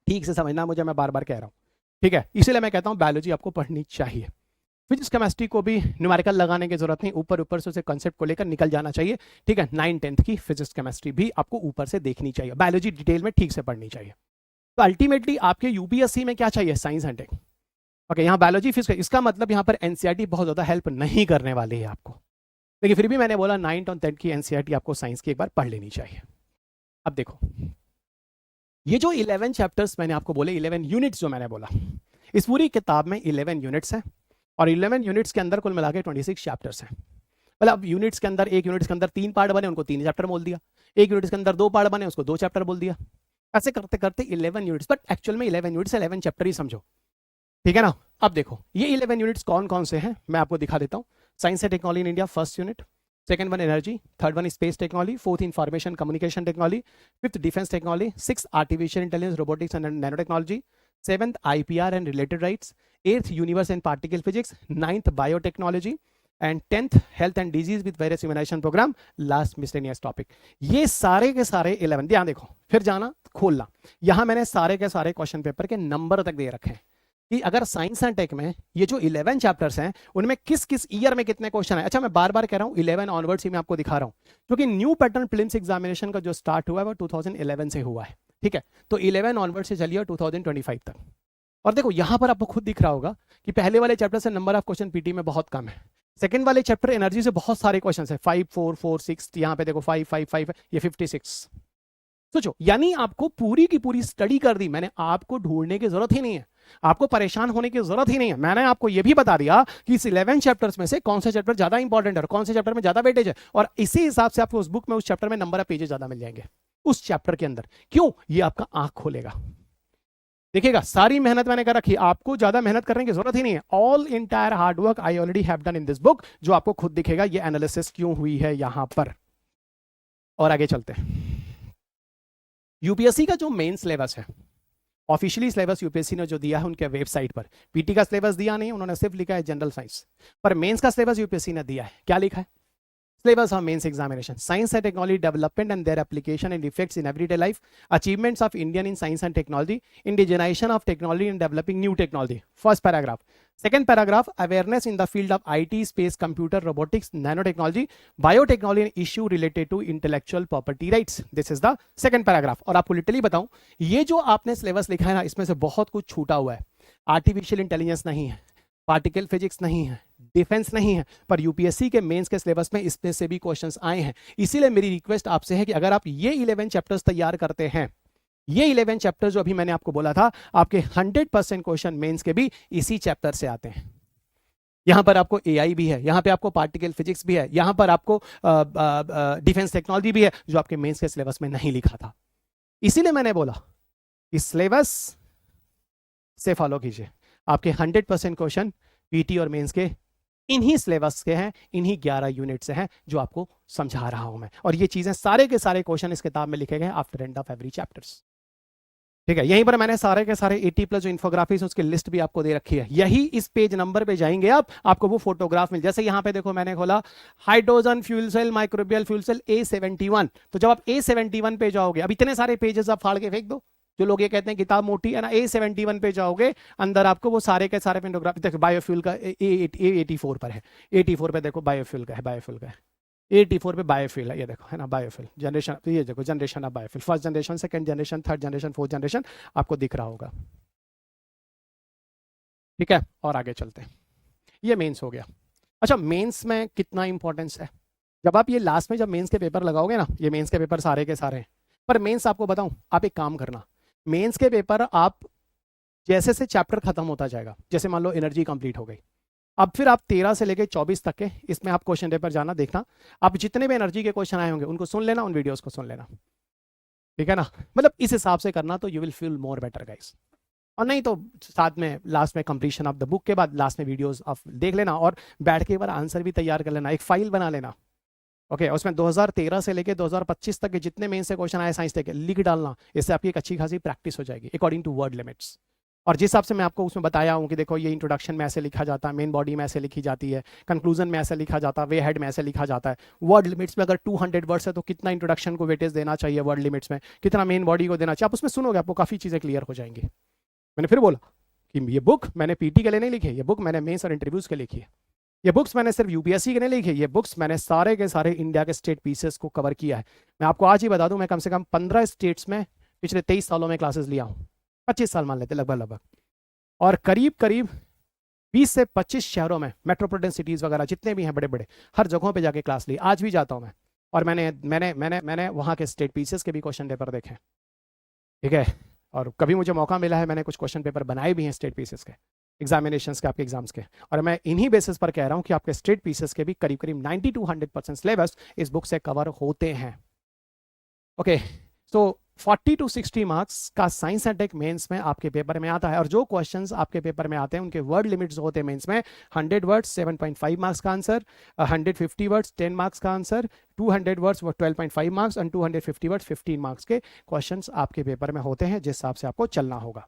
ठीक से समझना मुझे, मैं बार बार कह रहा हूँ, ठीक है। इसीलिए मैं कहता हूँ बायोलॉजी आपको पढ़नी चाहिए। फिजिक्स केमिस्ट्री को भी न्यूमेरिकल लगाने की जरूरत नहीं, ऊपर ऊपर से उसे कंसेप्ट को लेकर निकल जाना चाहिए, ठीक है। 9th-10th की फिजिक्स केमिस्ट्री भी आपको ऊपर से देखनी चाहिए, बायोलॉजी डिटेल में ठीक से पढ़नी चाहिए। तो अल्टीमेटली आपके यूपीएससी में क्या चाहिए? Science and tech. ओके, यहाँ बायोलॉजी, फिजिक्स, इसका मतलब यहाँ पर एनसीईआरटी बहुत ज्यादा हेल्प नहीं करने वाली है आपको, लेकिन फिर भी मैंने बोला 9th और 10th की एनसीईआरटी आपको साइंस की एक बार पढ़ लेनी चाहिए। अब देखो, ये जो 11 चैप्टर्स मैंने आपको बोले, 11 यूनिट्स जो मैंने बोला, इस पूरी किताब में 11 यूनिट्स हैं, और 11 यूनिट्स के अंदर कुल मिला के 26 चैप्टर्स हैं। मतलब यूनिट्स के अंदर, एक यूनिट्स के अंदर 3 पार्ट बने, उनको 3 चैप्टर बोल दिया। एक यूनिट्स के अंदर 2 पार्ट बने, उसको 2 चैप्टर बोल दिया। ऐसे करते करते 11 यूनिट्स, बट एक्चुअल में 11 यूनिट्स 11 चैप्टर ही समझो, ठीक है ना। अब देखो ये 11 यूनिट्स कौन कौन से हैं, मैं आपको दिखा देता हूँ। Science and technology in India, first unit. Second one energy, third one space technology, fourth information communication technology, fifth defence technology, six artificial intelligence, robotics and nano technology, seventh IPR and related rights, eighth universe and particle physics, ninth biotechnology, and 10th health and disease with various immunisation programme, last miscellaneous topic. ये सारे के सारे 11, ध्यान देखो, फिर जाना खोलना, यहां मैंने सारे के सारे क्वेश्चन पेपर के नंबर तक दे रखे हैं कि अगर साइंस एंड टेक में ये जो 11 चैप्टर्स हैं उनमें किस किस ईयर में कितने क्वेश्चन है। अच्छा, मैं बार बार कह रहा हूं 11 ऑनवर्ड्स ही मैं आपको दिखा रहा हूं, क्योंकि न्यू पैटर्न प्रीलिम्स एग्जामिनेशन का जो स्टार्ट हुआ है वो 2011 से हुआ है, ठीक है। तो 11 ऑनवर्ड से चलिए 2025 तक। और देखो यहां पर आपको खुद दिख रहा होगा कि पहले वाले चैप्टर से नंबर ऑफ क्वेश्चन पीटी में बहुत कम है। सेकंड वाले चैप्टर एनर्जी से बहुत सारे क्वेश्चन है, 5 4 4 6, यहाँ पे देखो 5 5 5, ये 56। सोचो, यानी आपको पूरी की पूरी स्टडी कर दी मैंने, आपको ढूंढने की जरूरत ही नहीं है, आपको परेशान होने की जरूरत ही नहीं है। मैंने आपको यह भी बता दिया कि इस 11 चैप्टर्स में से कौन से चैप्टर ज्यादा इंपॉर्टेंट है और कौन से चैप्टर में ज्यादा वेटेज है, और इसी हिसाब से आपको उस बुक में, उस चैप्टर में नंबर ऑफ पेजेस ज्यादा मिल जाएंगे उस चैप्टर के अंदर। क्यों? ये आपका आंख खोलेगा। देखिएगा, सारी मेहनत मैंने कर रखी है, आपको ज्यादा मेहनत करने की जरूरत ही नहीं है। All entire hard work I already have done in this book, जो आपको खुद दिखेगा ये एनालिसिस क्यों हुई है यहां पर। और आगे चलते हैं। यूपीएससी का जो मेन सिलेबस है ऑफिशियली सिलेबस यूपीएससी ने जो दिया है उनके वेबसाइट पर, पीटी का सिलेबस दिया नहीं, उन्होंने सिर्फ लिखा है जनरल साइंस, पर मेंस का सिलेबस यूपीएससी ने दिया है। क्या लिखा है? Syllabus of mains examination: science and technology development and their application and effects in everyday life, achievements of Indian in science and technology, indigenization of technology and developing new technology. First paragraph. Second paragraph: awareness in the field of IT, space, computer, robotics, nanotechnology, biotechnology and issue related to intellectual property rights. This is the second paragraph. और आपको literally बताऊं, ये जो आपने syllabus लिखा है ना, इसमें से बहुत कुछ छूटा हुआ है। आर्टिफिशियल इंटेलिजेंस नहीं है, पार्टिकल फिजिक्स नहीं है, डिफेंस नहीं है, पर यूपीएससी के मेंस के सिलेबस में इसमें से भी क्वेश्चंस आए हैं। इसीलिए मेरी रिक्वेस्ट आपसे है कि अगर आप ये 11 चैप्टर्स तैयार करते हैं, ये 11 चैप्टर जो अभी मैंने आपको बोला था, आपके 100% क्वेश्चन मेंस के भी इसी चैप्टर से आते हैं। यहां पर आपको एआई भी है, यहां पे आपको पार्टिकल फिजिक्स भी है, यहां पर आपको डिफेंस टेक्नोलॉजी भी है, जो आपके मेंस के सिलेबस में नहीं लिखा था। इसीलिए मैंने बोला इस सिलेबस से फॉलो कीजिए। आपके 100% क्वेश्चन पीटी और मेंस के इन्हीं सिलेबस के हैं, इन्हीं 11 यूनिट से हैं जो आपको समझा रहा हूं मैं। और ये चीजें सारे के सारे क्वेश्चन इस किताब में लिखे गए after end of every chapters. ठीक है, यहीं पर मैंने सारे के सारे 80+ जो इन्फोग्राफीज उसकी लिस्ट भी आपको दे रखी है। यही इस पेज नंबर पे जाएंगे आपको वो फोटोग्राफ मिल, जैसे यहां पे देखो मैंने खोला hydrogen fuel cell, microbial fuel cell A71। तो जब आप A71 पे जाओगे, अब इतने सारे पेजेस आप फाड़ के फेंक दो। जो लोग ये कहते हैं किताब मोटी है ना, A71 पे जाओगे, अंदर आपको वो सारे के सारे फोटोग्राफ देखो। बायोफ्यूल का A84 पर है, 84 पे देखो बायोफ्यूल का है, बायोफ्यूल का है 84 पे बायोफ्यूल है, ये देखो है ना बायोफ्यूल जनरेशन। ये देखो generation of biofuel, first generation, second generation, third generation, fourth generation, आपको दिख रहा होगा। ठीक है, और आगे चलते हैं। ये मेंस हो गया। अच्छा, मेंस में कितना इंपॉर्टेंस है? जब आप ये लास्ट में जब मेंस के पेपर लगाओगे ना, ये मेंस के पेपर सारे के सारे हैं, पर मेंस आपको बताऊं, आप एक काम करना, मेंस के पेपर आप जैसे से चैप्टर खत्म होता जाएगा, जैसे मान लो एनर्जी कंप्लीट हो गई, अब फिर आप 13 से लेके 24 तक के इसमें आप क्वेश्चन पेपर जाना, देखना आप जितने भी एनर्जी के क्वेश्चन आए होंगे उनको सुन लेना, उन वीडियोस को सुन लेना। ठीक है ना, मतलब इस हिसाब से करना तो you will feel more better guys. और नहीं तो साथ में लास्ट में कंप्लीशन ऑफ द बुक के बाद लास्ट में वीडियोस आप देख लेना, और बैठ के एक बार आंसर भी तैयार कर लेना, एक फाइल बना लेना। ओके, उसमें 2013 से लेके 2025 तक के जितने मेन से क्वेश्चन आए साइंस के लिख डालना, इससे आपकी एक अच्छी खासी प्रैक्टिस हो जाएगी अकॉर्डिंग टू वर्ड लिमिट्स। और जिस हिसाब से मैं आपको उसमें बताया हूँ कि देखो ये इंट्रोडक्शन में ऐसे लिखा जाता है, मेन बॉडी में ऐसे लिखी जाती है, कंक्लूजन में ऐसे लिखा जाता है, वे हेड में ऐसे लिखा जाता है। वर्ड लिमिट्स में अगर 200 वर्ड्स है तो कितना इंट्रोडक्शन को वेटेज देना चाहिए वर्ड लिमिट्स में, कितना मेन बॉडी को देना चाहिए, आप उसमें सुनोगे आपको काफ़ी चीज़ें क्लियर हो जाएंगी। मैंने फिर बोला कि ये बुक मैंने पीटी के लिए नहीं लिखी है, ये बुक मैंने मेंस और इंटरव्यूज के लिखी है। ये बुक्स मैंने सिर्फ यूपीएससी के नहीं लिखी है, ये बुक्स मैंने सारे के सारे इंडिया के स्टेट पीसेस को कवर किया है। मैं आपको आज ही बता दूं, मैं कम से कम 15 स्टेट्स में पिछले 23 सालों में क्लासेस लिया हूँ, 25 साल मान लेते लगभग, और करीब करीब 20 से 25 शहरों में, मेट्रोपॉलिटन सिटीज़ वगैरह जितने भी हैं बड़े बड़े, हर जगहों पे जाके क्लास ली, आज भी जाता हूँ मैं। और मैंने वहाँ के स्टेट पीसेस के भी क्वेश्चन पेपर देखे। ठीक है, और कभी मुझे मौका मिला है मैंने कुछ क्वेश्चन पेपर बनाए भी हैं स्टेट पीसेस के, एग्जामिनेशंस के, आपके एग्जाम्स के। और मैं इन्हीं बेसिस पर कह रहा हूँ कि आपके स्टेट पीसेस के भी करीब करीब 90 to 100% सिलेबस इस बुक से कवर होते हैं। ओके, सो 40 to 60 मार्क्स का साइंस एंड टेक मेंस में आपके पेपर में आता है। और जो क्वेश्चंस आपके पेपर में आते हैं उनके वर्ड लिमिट्स होते हैं मेंस में 100 वर्ड्स 7.5 मार्क्स का आंसर, 150 वर्ड्स 10 मार्क्स का आंसर, 200 वर्ड्स 12.5 मार्क्स और 250 वर्ड्स 15 मार्क्स के क्वेश्चंस आपके पेपर में होते हैं, जिस हिसाब से आपको चलना होगा।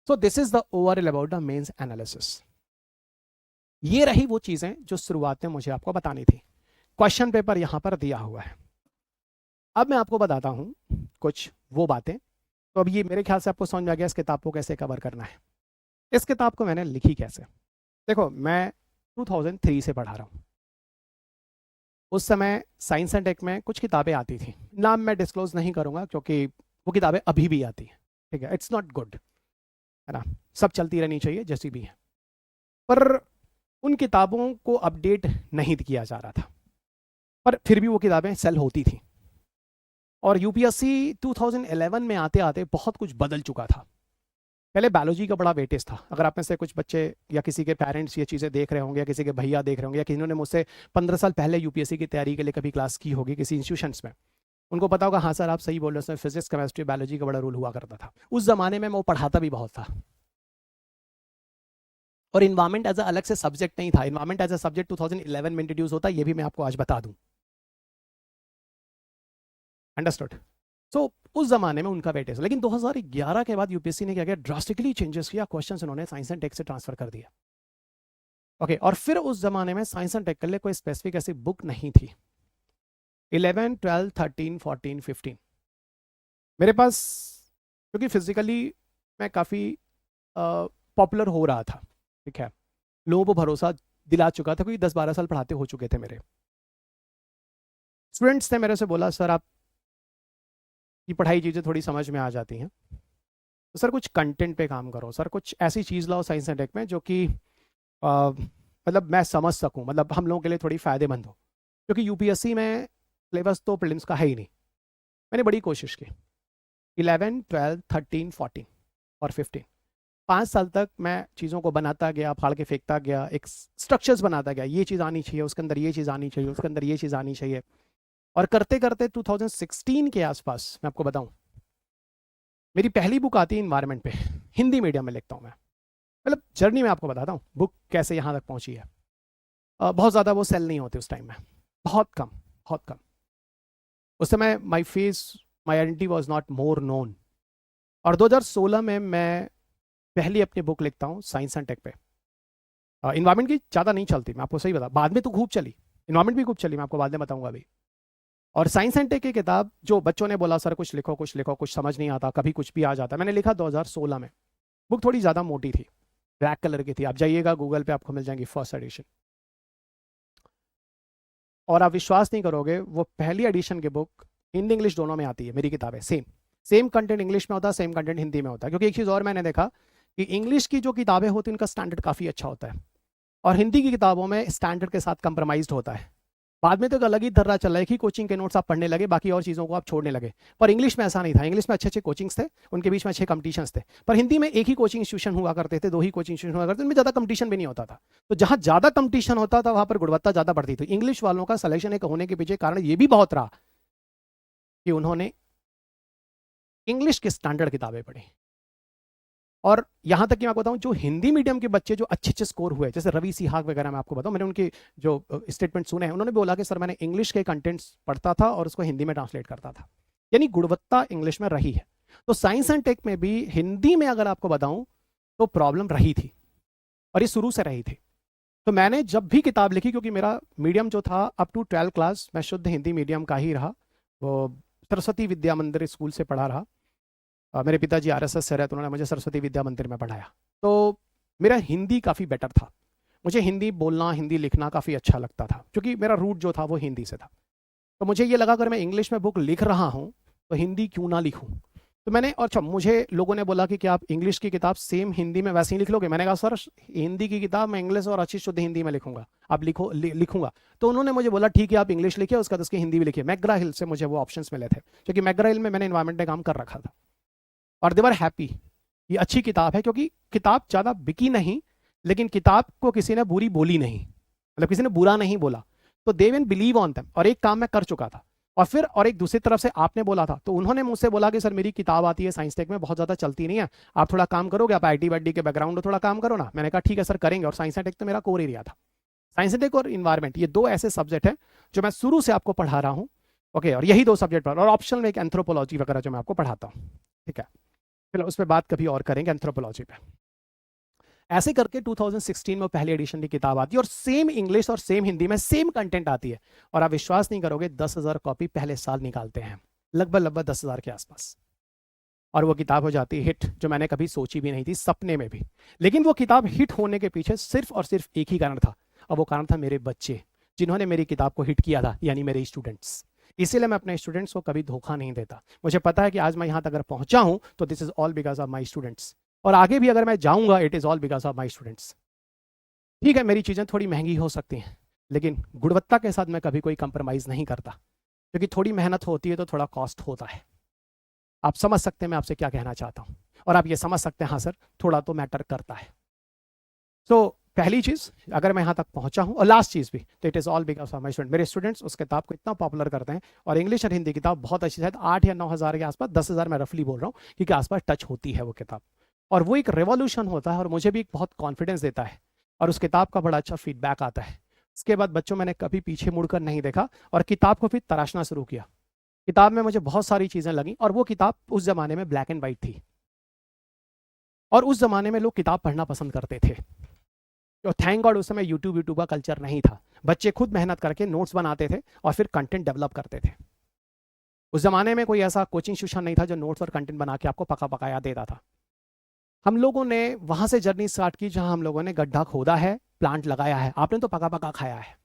So this is the overall about the mains analysis. ये रही वो चीजें जो शुरुआत में मुझे आपको बतानी थी। क्वेश्चन पेपर यहां पर दिया हुआ है। अब मैं आपको बताता हूं कुछ वो बातें, तो अब ये मेरे ख्याल से आपको समझ में आ गया इस किताब को कैसे कवर करना है। इस किताब को मैंने लिखी कैसे, देखो मैं 2003 से पढ़ा रहा हूं। उस समय साइंस एंड टेक में कुछ किताबें आती थी, नाम मैं डिस्क्लोज नहीं करूंगा क्योंकि वो किताबें अभी भी आती हैं। ठीक है, इट्स नॉट गुड, है ना, सब चलती रहनी चाहिए जैसी भी है, पर उन किताबों को अपडेट नहीं किया जा रहा था, पर फिर भी वो किताबें सेल होती थी। और यूपीएससी 2011 में आते आते बहुत कुछ बदल चुका था। पहले बायोलॉजी का बड़ा वेटेज था। अगर आप में से कुछ बच्चे या किसी के पेरेंट्स ये चीज़ें देख रहे होंगे, या किसी के भैया देख रहे होंगे, या किसी ने मुझसे 15 साल पहले यूपीएससी की तैयारी के लिए कभी क्लास की होगी किसी इंस्टीट्यूशंस में, उनको पता होगा हाँ सर आप सही बोल रहे हो, उसमें फिजिक्स केमिस्ट्री बायोलॉजी का बड़ा रूल हुआ करता था। उस जमाने में वो पढ़ाता भी बहुत था, और इन्वायरमेंट एज अ अलग से सब्जेक्ट नहीं था। इन्वायरमेंट एज अ सब्जेक्ट 2011 में इंट्रोड्यूस होता है, ये भी मैं आपको आज बता दूं। अंडरस्टूड? सो उस जमाने में उनका वेटेज, लेकिन 2011 के बाद यूपीएससी ने क्या किया, ड्रास्टिकली चेंजेस किया, क्वेश्चंस उन्होंने साइंस एंड टेक से ट्रांसफर कर दिया। ओके, और फिर उस जमाने में साइंस एंड टेक के लिए कोई स्पेसिफिक ऐसी बुक नहीं थी। 11, 12, 13, 14, 15 मेरे पास, क्योंकि फिजिकली मैं काफ़ी पॉपुलर हो रहा था, ठीक है, लोगों को भरोसा दिला चुका था, क्योंकि 10-12 साल पढ़ाते हो चुके थे। मेरे स्टूडेंट्स ने मेरे से बोला, सर आप की पढ़ाई चीज़ें थोड़ी समझ में आ जाती हैं, तो सर कुछ कंटेंट पे काम करो, सर कुछ ऐसी चीज़ लाओ साइंस एंड टेक में जो कि मतलब मैं समझ सकूं, मतलब हम लोगों के लिए थोड़ी फ़ायदेमंद हो, क्योंकि यूपीएससी में सिलेबस तो प्रीलिम्स का है ही नहीं। मैंने बड़ी कोशिश की। 11, 12, 13, 14 और 15 5 साल तक मैं चीज़ों को बनाता गया, फाड़ के फेंकता गया, एक स्ट्रक्चर्स बनाता गया, ये चीज़ आनी चाहिए, उसके अंदर ये चीज़ आनी चाहिए, उसके अंदर ये चीज़ आनी चाहिए। और करते करते 2016 के आसपास मैं आपको बताऊं, मेरी पहली बुक आती है इन्वायरमेंट पे, हिंदी मीडियम में लिखता हूँ मैं। मतलब जर्नी में आपको बताता हूँ बुक कैसे यहाँ तक पहुँची है। बहुत ज़्यादा वो सेल नहीं होते उस टाइम में, बहुत कम, बहुत कम। उस समय my face, my identity was not more known. और 2016 में मैं पहली अपनी बुक लिखता हूँ साइंस एंड टेक पे। इन्वायरमेंट की ज़्यादा नहीं चलती, मैं आपको सही बता, बाद में तो खूब चली, इन्वायरमेंट भी खूब चली, मैं आपको बाद में बताऊंगा अभी। और साइंस एंड टेक की किताब, जो बच्चों ने बोला सर कुछ लिखो कुछ लिखो, कुछ समझ नहीं आता, कभी कुछ भी आ जाता, मैंने लिखा 2016 में। बुक थोड़ी ज़्यादा मोटी थी, ब्लैक कलर की थी, आप जाइएगा गूगल पे आपको मिल जाएंगी, फर्स्ट एडिशन। और आप विश्वास नहीं करोगे, वो पहली एडिशन की बुक हिंदी इंग्लिश दोनों में आती है, मेरी किताबें सेम सेम कंटेंट इंग्लिश में होता है, सेम कंटेंट हिंदी में होता है। क्योंकि एक चीज़ और मैंने देखा कि इंग्लिश की जो किताबें होती हैं उनका स्टैंडर्ड काफ़ी अच्छा होता है, और हिंदी की किताबों में स्टैंडर्ड के साथ कंप्रोमाइज़ होता है। बाद में तो एक अलग ही धर्रा चल रहा है कि कोचिंग के नोट्स आप पढ़ने लगे, बाकी और चीज़ों को आप छोड़ने लगे। पर इंग्लिश में ऐसा नहीं था, इंग्लिश में अच्छे अच्छे कोचिंग्स थे, उनके बीच में अच्छे कंपटीशंस थे। पर हिंदी में एक ही कोचिंग इंस्टीट्यूशन हुआ करते थे, 2 ही कोचिंग इंस्टीट्यूशन हुआ करते थे, उनमें ज़्यादा कंपटीशन भी नहीं होता था। तो जहाँ ज़्यादा कंपटीशन होता था वहाँ पर गुणवत्ता ज़्यादा बढ़ती थी। इंग्लिश वालों का सिलेक्शन एक होने के पीछे कारण ये भी बहुत रहा कि उन्होंने इंग्लिश के स्टैंडर्ड किताबें पढ़ी। और यहाँ तक कि मैं आपको बताऊँ, जो हिंदी मीडियम के बच्चे जो अच्छे अच्छे स्कोर हुए, जैसे रवि सिहाग वगैरह, मैं आपको बताऊँ, मैंने उनके जो स्टेटमेंट सुने हैं, उन्होंने बोला कि सर मैंने इंग्लिश के कंटेंट्स पढ़ता था और उसको हिंदी में ट्रांसलेट करता था, यानी गुणवत्ता इंग्लिश में रही है। तो साइंस एंड टेक में भी हिंदी में अगर आपको बताऊँ तो प्रॉब्लम रही थी, और ये शुरू से रही थी। तो मैंने जब भी किताब लिखी, क्योंकि मेरा मीडियम जो था अप टू 12th क्लास मैं शुद्ध हिंदी मीडियम का ही रहा, वो सरस्वती विद्या मंदिर स्कूल से पढ़ा रहा। मेरे पिताजी आरएसएस से रहे, तो उन्होंने मुझे सरस्वती विद्या मंदिर में पढ़ाया। तो मेरा हिंदी काफ़ी बेटर था, मुझे हिंदी बोलना हिंदी लिखना काफ़ी अच्छा लगता था, क्योंकि मेरा रूट जो था वो हिंदी से था। तो मुझे ये लगा अगर मैं इंग्लिश में बुक लिख रहा हूँ तो हिंदी क्यों ना लिखूँ। तो मैंने, और अच्छा, मुझे लोगों ने बोला कि क्या आप इंग्लिश की किताब सेम हिंदी में वैसे ही लिख लोगे। मैंने कहा सर हिंदी की किताब मैं इंग्लिश और अच्छी शुद्ध हिंदी में लिखूंगा, आप लिखो लिखूंगा। तो उन्होंने मुझे बोला ठीक है आप इंग्लिश लिखिए, उसका उसकी हिंदी भी लिखिए। मैकग्रा हिल से मुझे वो ऑप्शंस मिले थे, क्योंकि मैकग्रा हिल में मैंने इन्वायरमेंट में काम कर रखा था, और दे वर हैप्पी। ये अच्छी किताब है, क्योंकि किताब ज़्यादा बिकी नहीं, लेकिन किताब को किसी ने बुरी बोली नहीं, मतलब किसी ने बुरा नहीं बोला, तो they will believe on them. और एक काम मैं कर चुका था, और फिर और एक दूसरी तरफ से आपने बोला था, तो उन्होंने मुझसे बोला कि सर मेरी किताब आती है साइंस टेक में, बहुत ज़्यादा चलती नहीं है, आप थोड़ा काम करोगे, आप आईटी वाईटी के बैकग्राउंड हो, थोड़ा काम करो ना। मैंने कहा ठीक है सर करेंगे। और साइंस टेक तो मेरा कोर एरिया था, साइंस टेक और इन्वायरमेंट, ये 2 ऐसे सब्जेक्ट हैं जो मैं शुरू से आपको पढ़ा रहा हूँ। ओके, और यही 2 सब्जेक्ट पर, और ऑप्शनल में एक एंथ्रोपोलॉजी वगैरह जो मैं आपको पढ़ाता हूँ, ठीक है। फिर उस पर बात कभी और करेंगे, एंथ्रोपोलॉजी पे। ऐसे करके 2016 में पहली एडिशन की किताब आती है, और सेम इंग्लिश और सेम हिंदी में सेम कंटेंट आती है। और आप विश्वास नहीं करोगे, 10,000 कॉपी पहले साल निकालते हैं, लगभग 10,000 के आसपास। और वो किताब हो जाती है हिट, जो मैंने कभी सोची भी नहीं थी, सपने में भी। लेकिन वो किताब हिट होने के पीछे सिर्फ और सिर्फ एक ही कारण था, और वो कारण था मेरे बच्चे, जिन्होंने मेरी किताब को हिट किया था, यानी मेरे स्टूडेंट्स। इसीलिए मैं अपने स्टूडेंट्स को कभी धोखा नहीं देता। मुझे पता है कि आज मैं यहाँ तक अगर पहुंचा हूं तो this is all because of my students, और आगे भी अगर मैं जाऊंगा it is all because of my students. ठीक है, मेरी चीज़ें थोड़ी महंगी हो सकती हैं, लेकिन गुणवत्ता के साथ मैं कभी कोई कंप्रोमाइज़ नहीं करता, क्योंकि थोड़ी मेहनत होती है तो थोड़ा कॉस्ट होता है। आप समझ सकते हैं मैं आपसे क्या कहना चाहता हूँ, और आप ये समझ सकते हैं हाँ सर थोड़ा तो मैटर करता है। तो पहली चीज़, अगर मैं यहाँ तक पहुँचा हूँ, और लास्ट चीज़ भी, तो it is all because of my student. मेरे स्टूडेंट्स उस किताब को इतना पॉपुलर करते हैं, और इंग्लिश और हिंदी किताब बहुत अच्छी, शायद 8 या 9 हज़ार के आसपास, 10,000 मैं रफली बोल रहा हूँ, क्योंकि आसपास टच होती है वो किताब। और वो एक रेवोल्यूशन होता है, और मुझे भी एक बहुत कॉन्फिडेंस देता है, और उस किताब का बड़ा अच्छा फीडबैक आता है। उसके बाद बच्चों मैंने कभी पीछे मुड़कर नहीं देखा, और किताब को फिर तराशना शुरू किया। किताब में मुझे बहुत सारी चीज़ें लगी, और वो किताब उस ज़माने में ब्लैक एंड वाइट थी, और उस ज़माने में लोग किताब पढ़ना पसंद करते थे। तो थैंक गॉड उस समय यूट्यूब का कल्चर नहीं था। बच्चे खुद मेहनत करके नोट्स बनाते थे और फिर कंटेंट डेवलप करते थे। उस ज़माने में कोई ऐसा कोचिंग इंस्टीट्यूशन नहीं था जो नोट्स और कंटेंट बना के आपको पका पकाया देता था। हम लोगों ने वहाँ से जर्नी स्टार्ट की जहाँ हम लोगों ने गड्ढा खोदा है, प्लांट लगाया है। आपने तो पका पका खाया है।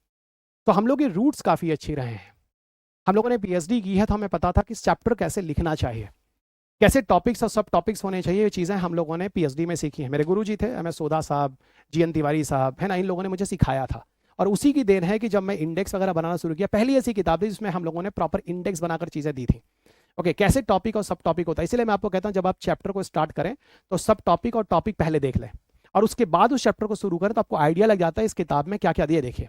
तो हम लोग के रूट्स काफ़ी अच्छी रहे हैं। हम लोगों ने पीएचडी की है, तो हमें पता था कि चैप्टर कैसे लिखना चाहिए, कैसे टॉपिक्स और सब टॉपिक्स होने चाहिए। ये चीज़ें हम लोगों ने पीएचडी में सीखी हैं। मेरे गुरुजी थे MS सोदा साहब, GN तिवारी साहब, है ना, इन लोगों ने मुझे सिखाया था। और उसी की देन है कि जब मैं इंडेक्स वगैरह बनाना शुरू किया, पहली ऐसी किताब थी जिसमें हम लोगों ने प्रॉपर इंडेक्स बनाकर चीज़ें दी थी। ओके, कैसे टॉपिक और सब टॉपिक होता है। इसलिए मैं आपको कहता हूँ जब आप चैप्टर को स्टार्ट करें तो सब टॉपिक और टॉपिक पहले देख लें, और उसके बाद उस चैप्टर को शुरू करें, तो आपको आइडिया लग जाता है इस किताब में क्या क्या दिए। देखिए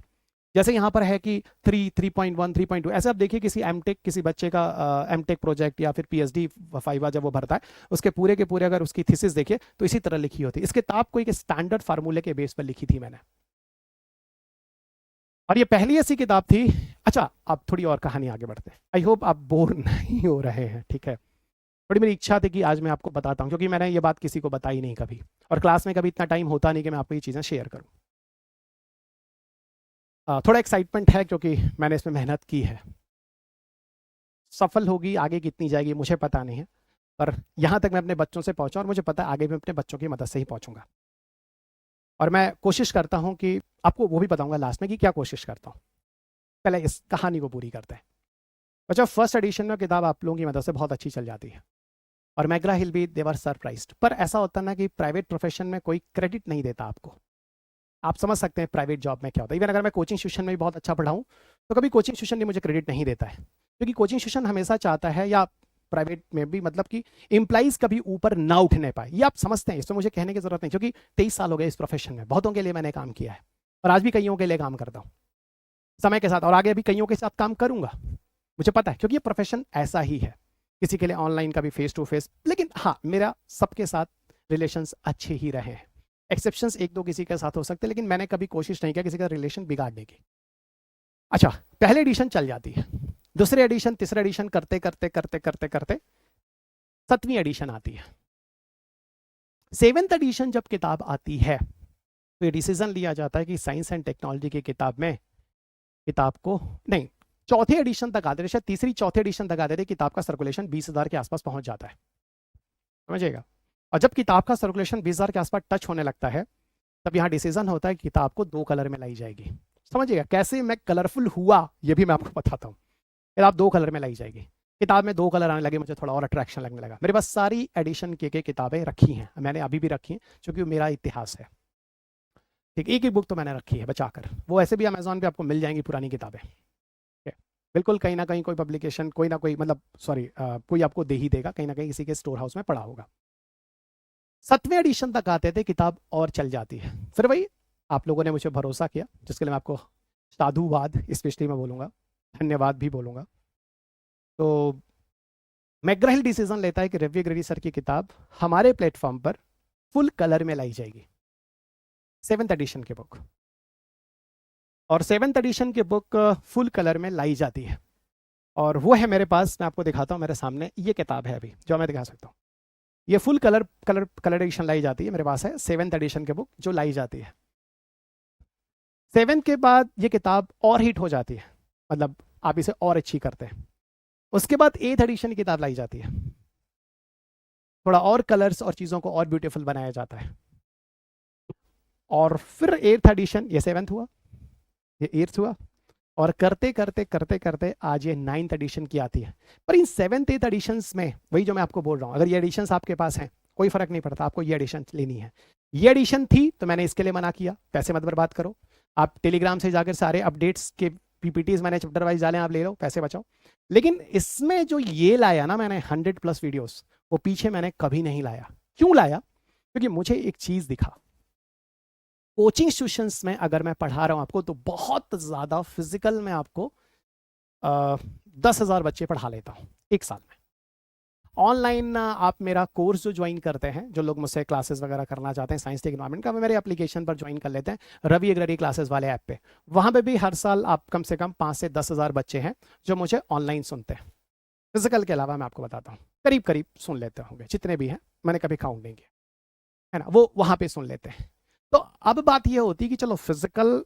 जैसे यहाँ पर है कि 3, 3.1, 3.2, ऐसे आप देखिए किसी एमटेक, किसी बच्चे का एमटेक प्रोजेक्ट या फिर पीएचडी फाइवा जब वो भरता है, उसके पूरे के पूरे अगर उसकी थीसिस देखिए तो इसी तरह लिखी होती है। इस किताब को एक स्टैंडर्ड फार्मूले के बेस पर लिखी थी मैंने, और ये पहली ऐसी किताब थी। अच्छा, अब थोड़ी और कहानी आगे बढ़ते हैं। आई होप आप बोर नहीं हो रहे हैं, ठीक है। बड़ी मेरी इच्छा थी कि आज मैं आपको बताता हूँ, क्योंकि मैंने ये बात किसी को बताई नहीं कभी, और क्लास में कभी इतना टाइम होता नहीं कि मैं आपको ये चीज़ें शेयर करूँ। थोड़ा एक्साइटमेंट है क्योंकि मैंने इसमें मेहनत की है। सफल होगी, आगे कितनी जाएगी मुझे पता नहीं है, पर यहाँ तक मैं अपने बच्चों से पहुँचा, और मुझे पता है आगे मैं अपने बच्चों की मदद से ही पहुँचूंगा। और मैं कोशिश करता हूँ कि आपको वो भी बताऊँगा लास्ट में कि क्या कोशिश करता हूँ। पहले इस कहानी को पूरी करते हैं। बच्चों, फर्स्ट एडिशन में किताब आप लोगों की मदद से बहुत अच्छी चल जाती है, और मैग्रा हिल भी देवर सरप्राइज्ड। पर ऐसा होता है ना कि प्राइवेट प्रोफेशन में कोई क्रेडिट नहीं देता आपको। आप समझ सकते हैं प्राइवेट जॉब में क्या होता है। इवन अगर मैं कोचिंग इंस्टीट्यूशन में भी बहुत अच्छा पढ़ाऊँ, तो कभी कोचिंग इंस्टीट्यूशन भी मुझे क्रेडिट नहीं देता है, क्योंकि कोचिंग इंस्टीट्यूशन हमेशा चाहता है, या प्राइवेट में भी, मतलब कि एम्प्लॉइज कभी ऊपर ना उठने पाए। ये आप समझते हैं, इसमें मुझे कहने की जरूरत नहीं, क्योंकि 23 साल हो गए इस प्रोफेशन में, बहुतों के लिए मैंने काम किया है, और आज भी कईयों के लिए काम करता हूँ समय के साथ, और आगे भी कईयों के साथ काम करूंगा। मुझे पता है, क्योंकि ये प्रोफेशन ऐसा ही है। किसी के लिए ऑनलाइन, कभी फेस टू फेस, लेकिन हाँ, मेरा सबके साथ रिलेशंस अच्छे ही रहे हैं। एक्सेप्शंस एक दो किसी के साथ हो सकते हैं, लेकिन मैंने कभी कोशिश नहीं किया किसी का रिलेशन बिगाड़ने की। अच्छा, पहले एडिशन चल जाती है, दूसरे एडिशन, तीसरे एडिशन करते करते करते करते करते 7वीं एडिशन आती है। 7th एडिशन जब किताब आती है, तो ये डिसीजन लिया जाता है कि साइंस एंड टेक्नोलॉजी की किताब में, किताब को नहीं, चौथे एडिशन तक आते थे, शायद तीसरी चौथे एडिशन तक आते थे, किताब का सर्कुलेशन 20,000 के आसपास पहुंच जाता है, समझिएगा। और जब किताब का सर्कुलेशन 20,000 के आसपास टच होने लगता है, तब यहाँ डिसीजन होता है कि किताब को 2 कलर में लाई जाएगी। समझिएगा कैसे मैं कलरफुल हुआ, ये भी मैं आपको बताता हूँ। किताब 2 कलर में लाई जाएगी। किताब में 2 कलर आने लगे, मुझे थोड़ा और अट्रैक्शन लगने लगा। मेरे पास सारी एडिशन के किताबें रखी हैं, मैंने अभी भी रखी हैं, क्योंकि मेरा इतिहास है। ठीक, एक एक बुक तो मैंने रखी है बचाकर, वो ऐसे भी अमेजोन पे आपको मिल जाएंगी पुरानी किताबें। बिल्कुल, कहीं ना कहीं कोई पब्लिकेशन, कोई ना कोई, मतलब सॉरी, कोई आपको दे ही देगा, कहीं ना कहीं किसी के स्टोर हाउस में पड़ा होगा। 7वें एडिशन तक आते थे, किताब और चल जाती है। फिर वही, आप लोगों ने मुझे भरोसा किया, जिसके लिए मैं आपको साधुवाद स्पेशली मैं बोलूँगा, धन्यवाद भी बोलूँगा। तो मैग्रा हिल डिसीजन लेता है कि रवि अग्रवाल सर की किताब हमारे प्लेटफॉर्म पर फुल कलर में लाई जाएगी, 7th एडिशन की बुक। और 7th एडिशन की बुक फुल कलर में लाई जाती है, और वो है मेरे पास, मैं आपको दिखाता हूँ, मेरे सामने ये किताब है अभी जो मैं दिखा सकता हूँ। ये फुल कलर एडिशन लाई जाती है, मेरे पास है 7th एडिशन की बुक जो लाई जाती है। 7th के बाद ये किताब और हिट हो जाती है, मतलब आप इसे और अच्छी करते हैं। उसके बाद 8th एडिशन की किताब लाई जाती है, थोड़ा और कलर्स और चीज़ों को और ब्यूटीफुल बनाया जाता है। और फिर 8th एडिशन, ये 7th हुआ, ये 8th हुआ, और करते करते करते करते आज ये 9th एडिशन की आती है। पर इन 7th 8th एडिशंस में, वही जो मैं आपको बोल रहा हूँ, अगर ये एडिशंस आपके पास हैं, कोई फर्क नहीं पड़ता, आपको ये एडिशन लेनी है। ये एडिशन थी तो मैंने इसके लिए मना किया, पैसे मत बर्बाद करो। आप टेलीग्राम से जाकर सारे अपडेट्स के PPTs मैंने चैप्टर वाइज डाले, आप ले लो, पैसे बचाओ। लेकिन इसमें जो ये लाया ना मैंने 100+ वीडियोस, वो पीछे मैंने कभी नहीं लाया। क्यों लाया? क्योंकि मुझे एक चीज़ दिखा, कोचिंग इंस्टीट्यूशंस में अगर मैं पढ़ा रहा हूँ आपको, तो बहुत ज़्यादा फिजिकल में आपको 10,000 बच्चे पढ़ा लेता हूँ एक साल में। ऑनलाइन आप मेरा कोर्स जो ज्वाइन करते हैं, जो लोग मुझसे क्लासेस वगैरह करना चाहते हैं साइंस टेक एनवायरनमेंट का, वो मेरे एप्लीकेशन पर ज्वाइन कर लेते हैं, रवि अग्रवाल क्लासेस वाले ऐप पे। वहाँ पे भी हर साल आप कम से कम 5 से 10,000 बच्चे हैं जो मुझे ऑनलाइन सुनते हैं। फिजिकल के अलावा मैं आपको बताता हूँ, करीब करीब सुन लेते होंगे जितने भी हैं, मैंने कभी काउंट नहीं किया, है ना, वो वहाँ पे सुन लेते हैं। तो अब बात ये होती है कि चलो फिजिकल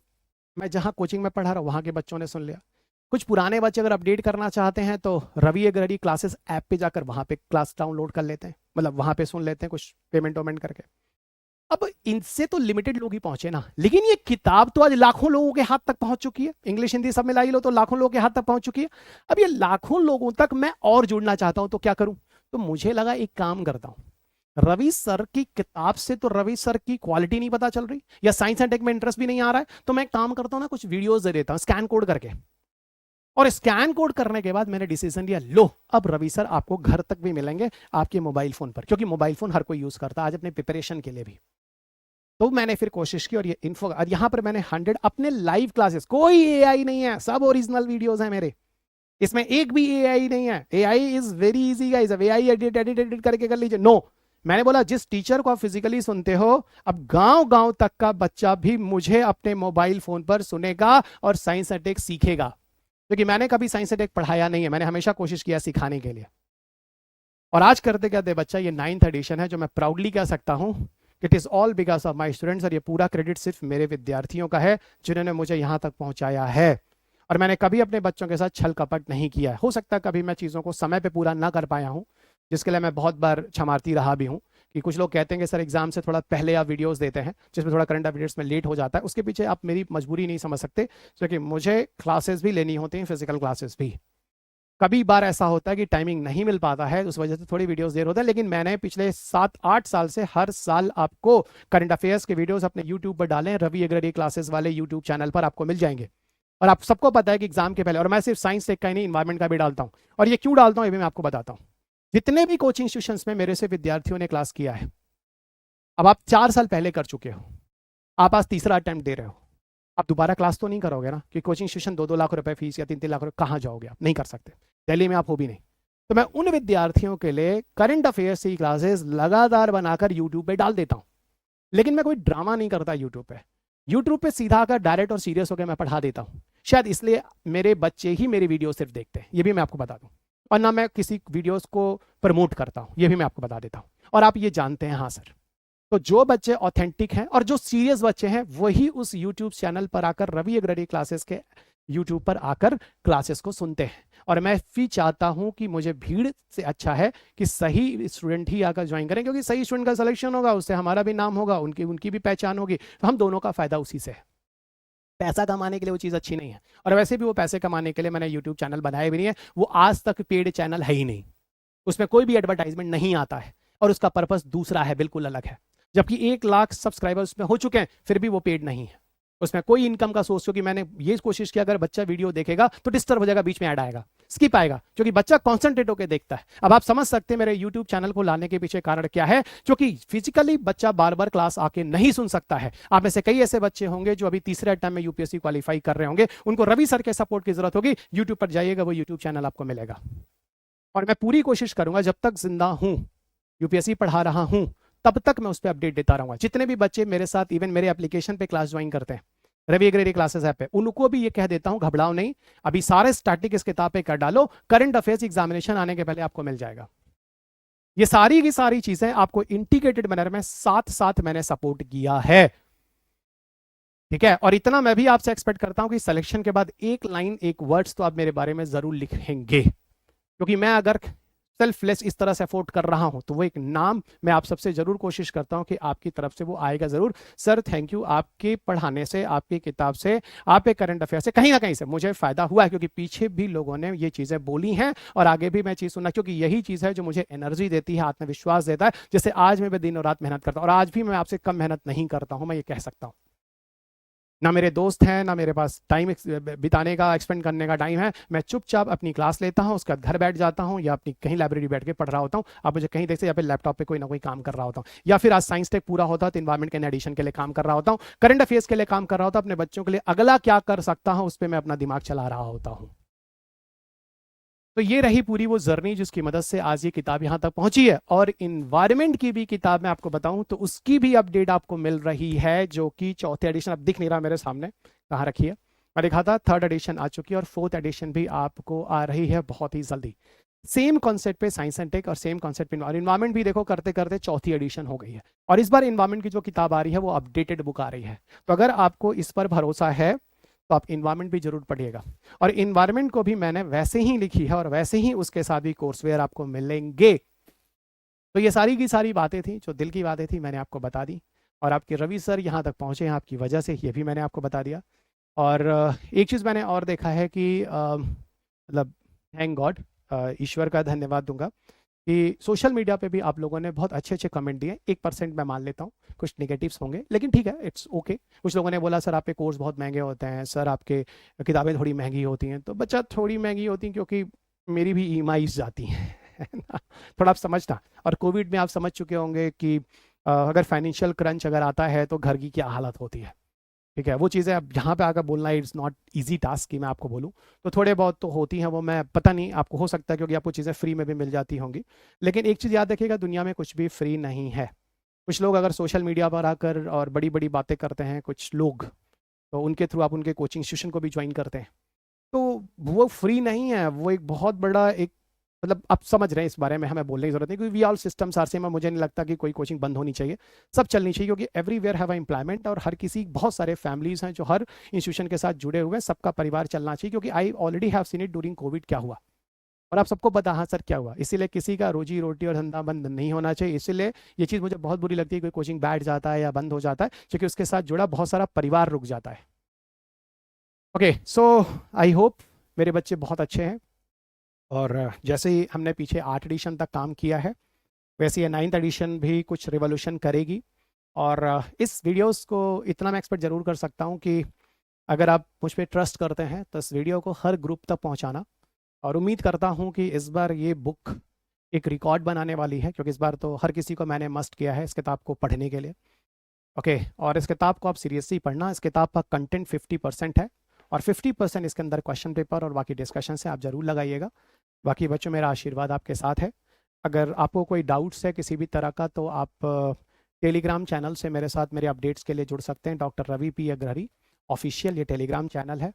मैं जहाँ कोचिंग में पढ़ा रहा हूँ वहाँ के बच्चों ने सुन लिया, कुछ पुराने बच्चे अगर अपडेट करना चाहते हैं तो रवि एग्रडी क्लासेस ऐप पे जाकर वहाँ पे क्लास डाउनलोड कर लेते हैं, मतलब वहाँ पे सुन लेते हैं कुछ पेमेंट वेमेंट करके। अब इनसे तो लिमिटेड लोग ही पहुंचे ना, लेकिन ये किताब तो आज लाखों लोगों के हाथ तक पहुंच चुकी है, इंग्लिश हिंदी सब मिला ही लो तो लाखों लोगों के हाथ तक पहुंच चुकी है। अब ये लाखों लोगों तक मैं और जुड़ना चाहता हूं तो क्या करूं? तो मुझे लगा एक काम करता हूं, रवि सर की किताब से तो रवि सर की क्वालिटी नहीं पता चल रही, या साइंस एंड टेक में इंटरेस्ट भी नहीं आ रहा है, तो मैं काम करता हूं ना, कुछ वीडियोस दे देता हूं स्कैन कोड करके। और स्कैन कोड करने के बाद मैंने डिसीजन लिया, लो अब रवि सर आपको घर तक भी मिलेंगे आपके मोबाइल फोन पर, क्योंकि मोबाइल फोन हर कोई यूज करता है आज अपने प्रिपरेशन के लिए भी। तो मैंने फिर कोशिश की और ये इन्फो, और यहां पर मैंने 100 अपने लाइव क्लासेस, कोई एआई नहीं है, सब ओरिजिनल वीडियोस हैं मेरे, इसमें एक भी एआई नहीं है। AI is very easy guys, अब एआई एडिट एडिट एडिट करके कर लीजिए, नो। मैंने बोला जिस टीचर को आप फिजिकली सुनते हो, अब गांव गांव तक का बच्चा भी मुझे अपने मोबाइल फोन पर सुनेगा और साइंस एंड टेक सीखेगा, क्योंकि मैंने कभी साइंस एंड टेक पढ़ाया नहीं है, मैंने हमेशा कोशिश किया सिखाने के लिए। और आज करते करते बच्चा ये 9th एडिशन है, जो मैं प्राउडली कह सकता हूं, it is all because of my students, और ये पूरा क्रेडिट सिर्फ मेरे विद्यार्थियों का है जिन्होंने मुझे यहां तक पहुंचाया है। और मैंने कभी अपने बच्चों के साथ छल कपट नहीं किया है। हो सकता है कभी मैं चीज़ों को समय पे पूरा ना कर पाया हूं, जिसके लिए मैं बहुत बार क्षमार्थी रहा भी हूं, कि कुछ लोग कहते हैं कि सर एग्जाम से थोड़ा पहले आप वीडियोस देते हैं जिसमें थोड़ा करंट अफेयर्स में लेट हो जाता है, उसके पीछे आप मेरी मजबूरी नहीं समझ सकते, क्योंकि मुझे क्लासेस भी लेनी होती हैं, फिजिकल क्लासेस भी। कभी बार ऐसा होता है कि टाइमिंग नहीं मिल पाता है, उस वजह से थोड़ी वीडियोस देर होता है, लेकिन मैंने पिछले 7-8 साल से हर साल आपको करंट अफेयर्स के वीडियोस अपने यूट्यूब पर डाले हैं, रवि एग्रडी क्लासेस वाले यूट्यूब चैनल पर आपको मिल जाएंगे। और आप सबको पता है कि एग्जाम के पहले, और मैं सिर्फ साइंस टेक का ही नहीं, इन्वायरमेंट का भी डालता हूँ, और ये क्यों डालता हूँ ये भी मैं आपको बताता हूँ। जितने भी कोचिंग इंस्टीट्यूशंस में मेरे से विद्यार्थियों ने क्लास किया है, अब आप 4 साल पहले कर चुके हो, आप आज तीसरा अटेम्प्ट दे रहे हो, आप दोबारा क्लास तो नहीं करोगे ना, कि कोचिंग इंस्टीट्यूशन 2-2 लाख रुपए फीस या 3-3 लाख रुपए, कहाँ जाओगे आप? नहीं कर सकते, दिल्ली में आप हो भी नहीं। तो मैं उन विद्यार्थियों के लिए करंट अफेयर्स की क्लासेस लगातार बनाकर यूट्यूब पे डाल देता हूँ, लेकिन मैं कोई ड्रामा नहीं करता यूट्यूब पे। यूट्यूब पे सीधा आकर डायरेक्ट और सीरियस होकर मैं पढ़ा देता हूँ, शायद इसलिए मेरे बच्चे ही मेरी वीडियो सिर्फ देखते हैं, ये भी मैं आपको बता दूँ। और ना मैं किसी वीडियोस को प्रमोट करता हूँ, ये भी मैं आपको बता देता हूँ, और आप ये जानते हैं। हाँ सर, तो जो बच्चे ऑथेंटिक हैं और जो सीरियस बच्चे हैं, वही उस यूट्यूब चैनल पर आकर, रवि एग्रडी क्लासेस के यूट्यूब पर आकर क्लासेस को सुनते हैं। और मैं भी चाहता हूं कि मुझे भीड़ से अच्छा है कि सही स्टूडेंट ही आकर ज्वाइन करें, क्योंकि सही स्टूडेंट का सिलेक्शन होगा, उससे हमारा भी नाम होगा, उनकी भी पहचान होगी, तो हम दोनों का फायदा उसी से है। पैसा कमाने के लिए वो चीज़ अच्छी नहीं है, और वैसे भी वो पैसे कमाने के लिए मैंने यूट्यूब चैनल बनाया भी नहीं है, वो आज तक पेड चैनल है ही नहीं, उसमें कोई भी एडवर्टाइजमेंट नहीं आता है, और उसका पर्पस दूसरा है, बिल्कुल अलग है। जबकि 1 लाख सब्सक्राइबर्स उसमें हो चुके हैं, फिर भी वो पेड नहीं है, उसमें कोई इनकम का सोर्स, क्योंकि मैंने ये कोशिश किया अगर बच्चा वीडियो देखेगा तो डिस्टर्ब हो जाएगा, बीच में ऐड आएगा, स्किप आएगा, क्योंकि बच्चा कॉन्सेंट्रेट होकर देखता है। अब आप समझ सकते हैं मेरे यूट्यूब चैनल को लाने के पीछे कारण क्या है, क्योंकि फिजिकली बच्चा बार बार क्लास आके नहीं सुन सकता है। आप में से कई ऐसे बच्चे होंगे जो अभी तीसरे अटेम्प्ट में यूपीएससी क्वालिफाई कर रहे होंगे, उनको रवि सर के सपोर्ट की जरूरत होगी। यूट्यूब पर जाइएगा, वो यूट्यूब चैनल आपको मिलेगा, और मैं पूरी कोशिश करूंगा जब तक जिंदा हूं, यूपीएससी पढ़ा रहा हूं, तब तक मैं उस पर अपडेट देता रहूंगा। जितने भी बच्चे मेरे साथ इवन मेरे एप्लीकेशन पे क्लास ज्वाइन करते हैं, रवि एग्रडी क्लासेस ऐप पे, उनको भी ये कह देता हूं घबराओ नहीं, अभी सारे स्टैटिक इस किताब पे कर डालो, करंट अफेयर्स एग्जामिनेशन आने के पहले आपको मिल जाएगा। ये सारी की सारी चीजें आपको इंटीग्रेटेड मैनर में साथ साथ मैंने सपोर्ट किया है, ठीक है। और इतना मैं भी आपसे एक्सपेक्ट करता हूं कि सिलेक्शन के बाद एक लाइन, एक वर्ड्स तो आप मेरे बारे में जरूर लिखेंगे, क्योंकि मैं अगर सेल्फलेस इस तरह से अफोर्ड कर रहा हूं तो वो एक नाम मैं आप सबसे जरूर कोशिश करता हूं कि आपकी तरफ से वो आएगा जरूर। सर थैंक यू, आपके पढ़ाने से, आपकी किताब से, आपके करंट अफेयर से कहीं ना कहीं से मुझे फायदा हुआ है, क्योंकि पीछे भी लोगों ने ये चीजें बोली हैं और आगे भी मैं चीज सुनना, क्योंकि यही चीज है जो मुझे एनर्जी देती है, आत्मविश्वास देता है। जैसे आज मैं दिन और रात मेहनत करता हूं, और आज भी मैं आपसे कम मेहनत नहीं करता हूं, मैं ये कह सकता हूं। ना मेरे दोस्त हैं, ना मेरे पास टाइम बिताने का, एक्सपेंड करने का टाइम है। मैं चुपचाप अपनी क्लास लेता हूँ, उसके बाद घर बैठ जाता हूँ, या अपनी कहीं लाइब्रेरी बैठ के पढ़ रहा होता हूँ। आप मुझे कहीं देखते या फिर लैपटॉप पे कोई ना कोई काम कर रहा होता हूँ, या फिर आज साइंस टेक पूरा होता तो इन्वायरमेंट के एडिशन के लिए काम कर रहा होता हूँ, करंट अफेयर्स के लिए काम कर रहा होता, अपने बच्चों के लिए अगला क्या कर सकता हूँ उस पर मैं अपना दिमाग चला रहा होता हूँ। तो ये रही पूरी वो जर्नी जिसकी मदद से आज ये किताब यहाँ तक पहुंची है। और इन्वायरमेंट की भी किताब मैं आपको बताऊं तो उसकी भी अपडेट आपको मिल रही है, जो कि 4th एडिशन, अब दिख नहीं रहा मेरे सामने, कहाँ रखी है, मैं दिखा था 3rd एडिशन आ चुकी है, और 4th एडिशन भी आपको आ रही है बहुत ही जल्दी। सेम कॉन्सेप्ट पे साइंस एंड टेक और सेम कॉन्सेप्ट पे इन्वायरमेंट भी देखो करते करते चौथी एडिशन हो गई है। और इस बार इन्वायरमेंट की जो किताब आ रही है वो अपडेटेड बुक आ रही है। तो अगर आपको इस पर भरोसा है तो आप इन्वायरमेंट भी जरूर पढ़िएगा। और इन्वायरमेंट को भी मैंने वैसे ही लिखी है और वैसे ही उसके साथ भी कोर्सवेयर आपको मिलेंगे। तो ये सारी की सारी बातें थी जो दिल की बातें थी, मैंने आपको बता दी। और आपके रवि सर यहाँ तक पहुँचे हैं आपकी वजह से, ये भी मैंने आपको बता दिया। और एक चीज़ मैंने और देखा है कि मतलब थैंक गॉड, ईश्वर का धन्यवाद दूंगा कि सोशल मीडिया पे भी आप लोगों ने बहुत अच्छे अच्छे कमेंट दिए। 1% मैं मान लेता हूँ, कुछ नेगेटिव्स होंगे लेकिन ठीक है, इट्स ओके। कुछ लोगों ने बोला सर आपके कोर्स बहुत महंगे होते हैं, सर आपके किताबें थोड़ी महंगी होती हैं। तो बच्चा थोड़ी महंगी होती हैं क्योंकि मेरी भी ईएमआईज जाती हैं है ना, थोड़ा आप समझना। और कोविड में आप समझ चुके होंगे कि अगर फाइनेंशियल क्रंच अगर आता है तो घर की क्या हालत होती है। ठीक है, वो चीज़ें अब यहाँ पे आकर बोलना इट्स नॉट इजी टास्क कि मैं आपको बोलूँ। तो थोड़े बहुत तो होती हैं वो, मैं पता नहीं आपको हो सकता है क्योंकि आपको चीज़ें फ्री में भी मिल जाती होंगी। लेकिन एक चीज़ याद रखिएगा, दुनिया में कुछ भी फ्री नहीं है। कुछ लोग अगर सोशल मीडिया पर आकर और बड़ी बड़ी बातें करते हैं कुछ लोग, तो उनके थ्रू आप उनके कोचिंग इंस्टीट्यूशन को भी ज्वाइन करते हैं। तो वो फ्री नहीं है, वो एक बहुत बड़ा एक मतलब आप समझ रहे हैं, इस बारे में हमें बोलने की जरूरत नहीं क्योंकि we all systems are same. मुझे नहीं लगता कि कोई कोचिंग बंद होनी चाहिए, सब चलनी चाहिए क्योंकि एवरीवेयर हैव एम्प्लॉयमेंट। और हर किसी, बहुत सारे फैमिलीज हैं जो हर इंस्टीट्यूशन के साथ जुड़े हुए हैं, सबका परिवार चलना चाहिए। क्योंकि I already have seen it during Covid क्या हुआ, और आप सबको पता हाँ सर क्या हुआ। इसीलिए किसी का रोजी रोटी और धंधा बंद नहीं होना चाहिए। इसीलिए ये चीज़ मुझे बहुत बुरी लगती है, कोई कोचिंग बैठ जाता है या बंद हो जाता है क्योंकि उसके साथ जुड़ा बहुत सारा परिवार रुक जाता है। ओके, सो आई होप मेरे बच्चे बहुत अच्छे हैं। और जैसे ही हमने पीछे 8 एडिशन तक काम किया है, वैसे ये 9th एडिशन भी कुछ रिवॉल्यूशन करेगी। और इस वीडियोस को इतना मैं एक्सपेक्ट जरूर कर सकता हूँ कि अगर आप मुझ पर ट्रस्ट करते हैं तो इस वीडियो को हर ग्रुप तक पहुँचाना। और उम्मीद करता हूँ कि इस बार ये बुक एक रिकॉर्ड बनाने वाली है क्योंकि इस बार तो हर किसी को मैंने मस्ट किया है इस किताब को पढ़ने के लिए। ओके, और इस किताब को आप सीरियसली पढ़ना। इस किताब का कंटेंट 50% है और 50% इसके अंदर क्वेश्चन पेपर और बाकी डिस्कशन से आप ज़रूर लगाइएगा। बाकी बच्चों, मेरा आशीर्वाद आपके साथ है। अगर आपको कोई डाउट्स है किसी भी तरह का तो आप टेलीग्राम चैनल से मेरे साथ मेरे अपडेट्स के लिए जुड़ सकते हैं। Doctor Ravi P Agrahari official ये टेलीग्राम चैनल है।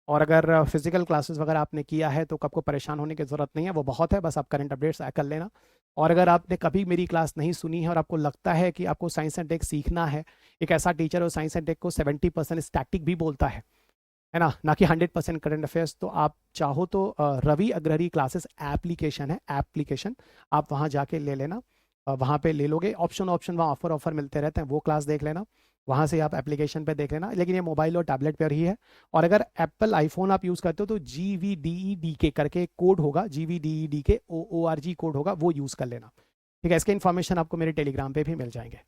और अगर फिजिकल क्लासेस वगैरह आपने किया है तो आपको परेशान होने की ज़रूरत नहीं है, वो बहुत है, बस आप करंट अपडेट्स कर लेना। और अगर आपने कभी मेरी क्लास नहीं सुनी है और आपको लगता है कि आपको साइंस एंड टेक सीखना है, एक ऐसा टीचर हो साइंस एंड टेक को 70% स्टैटिक भी बोलता है ना कि 100% करंट अफेयर्स, तो आप चाहो तो रवि अग्रहरी क्लासेस एप्लीकेशन है, एप्लीकेशन आप वहाँ जाके ले लेना। वहाँ पे ले लोगे, ऑप्शन वहाँ ऑफर मिलते रहते हैं, वो क्लास देख लेना। वहाँ से आप एप्लीकेशन पे देख लेना, लेकिन ये मोबाइल और टैबलेट पर ही है। और अगर एप्पल आईफोन आप यूज़ करते हो तो GVDEDK करके कोड होगा, GVDEDK OORG कोड होगा, वो यूज़ कर लेना। ठीक है, इसके इन्फॉर्मेशन आपको मेरे टेलीग्राम पे भी मिल जाएंगे।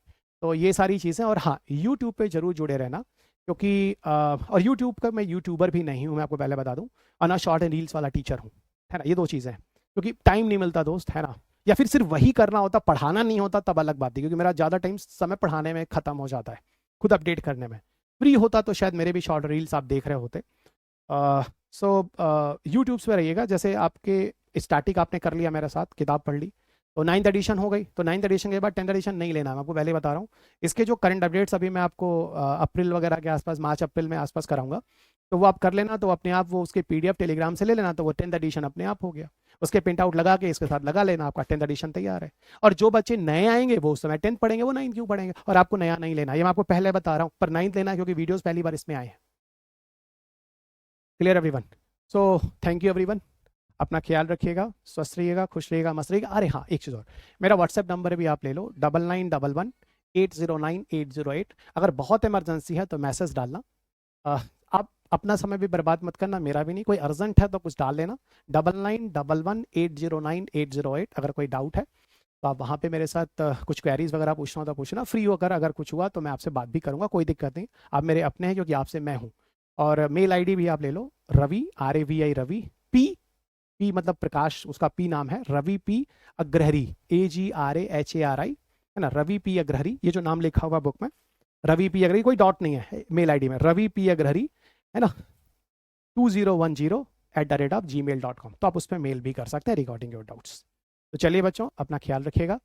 तो ये सारी चीज़ें। और हाँ, यूट्यूब पे ज़रूर जुड़े रहना क्योंकि और यूट्यूब का मैं यूट्यूबर भी नहीं हूँ, मैं आपको पहले बता दूँ, और ना शॉर्ट एंड रील्स वाला टीचर हूँ, है ना। ये 2 चीज़ें हैं क्योंकि टाइम नहीं मिलता दोस्त, है ना। या फिर सिर्फ वही करना होता, पढ़ाना नहीं होता, तब अलग बात है क्योंकि मेरा ज़्यादा टाइम समय पढ़ाने में ख़त्म हो जाता है, खुद अपडेट करने में। फ्री होता तो शायद मेरे भी शॉर्ट रील्स आप देख रहे होते। सो यूट्यूब पे रहिएगा। जैसे आपके स्टैटिक आपने कर लिया मेरे साथ, किताब पढ़ ली, तो 9th एडिशन हो गई। तो 9th एडिशन के बाद 10th एडिशन नहीं लेना, मैं आपको पहले बता रहा हूँ। इसके जो करंट अपडेट्स अभी मैं आपको अप्रैल वगैरह के आसपास, मार्च अप्रैल में आसपास कराऊंगा, तो वो आप कर लेना। तो अपने आप वो उसके PDF टेलीग्राम से ले लेना, तो वो 10th एडिशन अपने आप हो गया। उसके प्रिंट आउट लगा के इसके साथ लगा लेना, आपका 10th एडिशन तैयार है। और जो बच्चे नए आएंगे वो उस समय 10th पढ़ेंगे, वो 9th क्यों पढ़ेंगे। और आपको नया नहीं लेना, ये मैं आपको पहले बता रहा हूँ, पर 9th लेना क्योंकि वीडियोज़ पहली बार इसमें आए हैं। Clear everyone? So thank you everyone, अपना ख्याल रखिएगा, स्वस्थ रहिएगा, खुश रहिएगा, मस्त रहिएगा। अरे हाँ, एक चीज़ और, मेरा व्हाट्सएप नंबर भी आप ले लो, 9911809808। अगर बहुत इमरजेंसी है तो मैसेज डालना। आप अपना समय भी बर्बाद मत करना, मेरा भी नहीं। कोई अर्जेंट है तो कुछ डाल लेना, 9911809808। अगर कोई डाउट है तो आप वहाँ पे मेरे साथ कुछ क्वेरीज वगैरह पूछना हो तो पूछना, फ्री होकर। अगर कुछ हुआ तो मैं आपसे बात भी करूँगा, कोई दिक्कत नहीं। आप मेरे अपने हैं क्योंकि आपसे मैं हूँ। और मेल ID भी आप ले लो, रवि RAVI रवि पी मतलब प्रकाश, उसका P नाम है, रवि P अग्रहरी AGRAHARI, है ना, रवि P अग्रहरी। ये जो नाम लिखा हुआ बुक में, रवि P अग्रहरी, कोई डॉट नहीं है मेल ID में, रवि P अग्रहरी, है ना, 2010@gmail.com। तो आप उस पर मेल भी कर सकते हैं रिगार्डिंग योर डाउट्स। तो चलिए बच्चों, अपना ख्याल रखिएगा,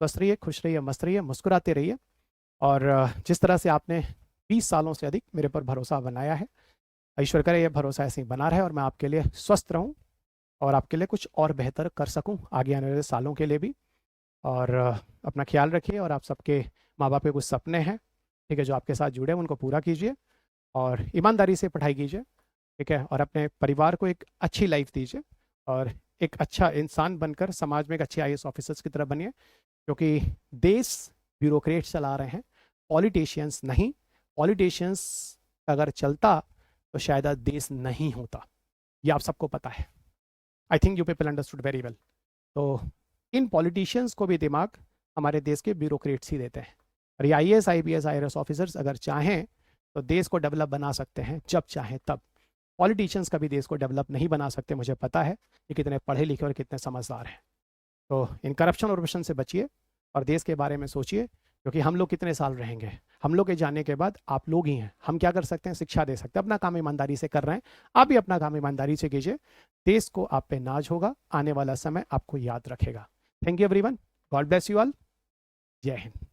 स्वस्थ रहिए, खुश रहिए, मस्त रहिए, मुस्कुराते रहिए। और जिस तरह से आपने 20 सालों से अधिक मेरे पर भरोसा बनाया है, ईश्वर करे ये भरोसा ऐसे ही बना रहे और मैं आपके लिए स्वस्थ रहूं और आपके लिए कुछ और बेहतर कर सकूं आगे आने वाले सालों के लिए भी। और अपना ख्याल रखिए, और आप सबके माँ बाप के कुछ सपने हैं, ठीक है, जो आपके साथ जुड़े हैं उनको पूरा कीजिए और ईमानदारी से पढ़ाई कीजिए, ठीक है, और अपने परिवार को एक अच्छी लाइफ दीजिए और एक अच्छा इंसान बनकर समाज में एक अच्छे आईएएस ऑफिसर्स की तरह बनिए, क्योंकि देश ब्यूरोक्रेट्स चला रहे हैं, पॉलिटिशियंस नहीं। पॉलिटिशियंस अगर चलता तो शायद आज देश नहीं होता, ये आप सबको पता है। I think you people understood very well. तो इन पॉलिटिशियंस को भी दिमाग हमारे देश के ब्यूरोक्रेट्स ही देते हैं, और ये आईएएस आईपीएस आईआरएस ऑफिसर्स अगर चाहें तो देश को डेवलप बना सकते हैं जब चाहें तब। पॉलिटिशियंस कभी देश को डेवलप नहीं बना सकते, मुझे पता है ये कितने पढ़े लिखे और कितने समझदार हैं। तो इन करप्शन और वरप्शन से बचिए और देश के बारे में सोचिए, क्योंकि हम लोग कितने साल रहेंगे, हम लोग के जाने के बाद आप लोग ही हैं। हम क्या कर सकते हैं? शिक्षा दे सकते हैं। अपना काम ईमानदारी से कर रहे हैं, आप भी अपना काम ईमानदारी से कीजिए, देश को आप पे नाज होगा, आने वाला समय आपको याद रखेगा। Thank you everyone, God bless you all, जय हिंद।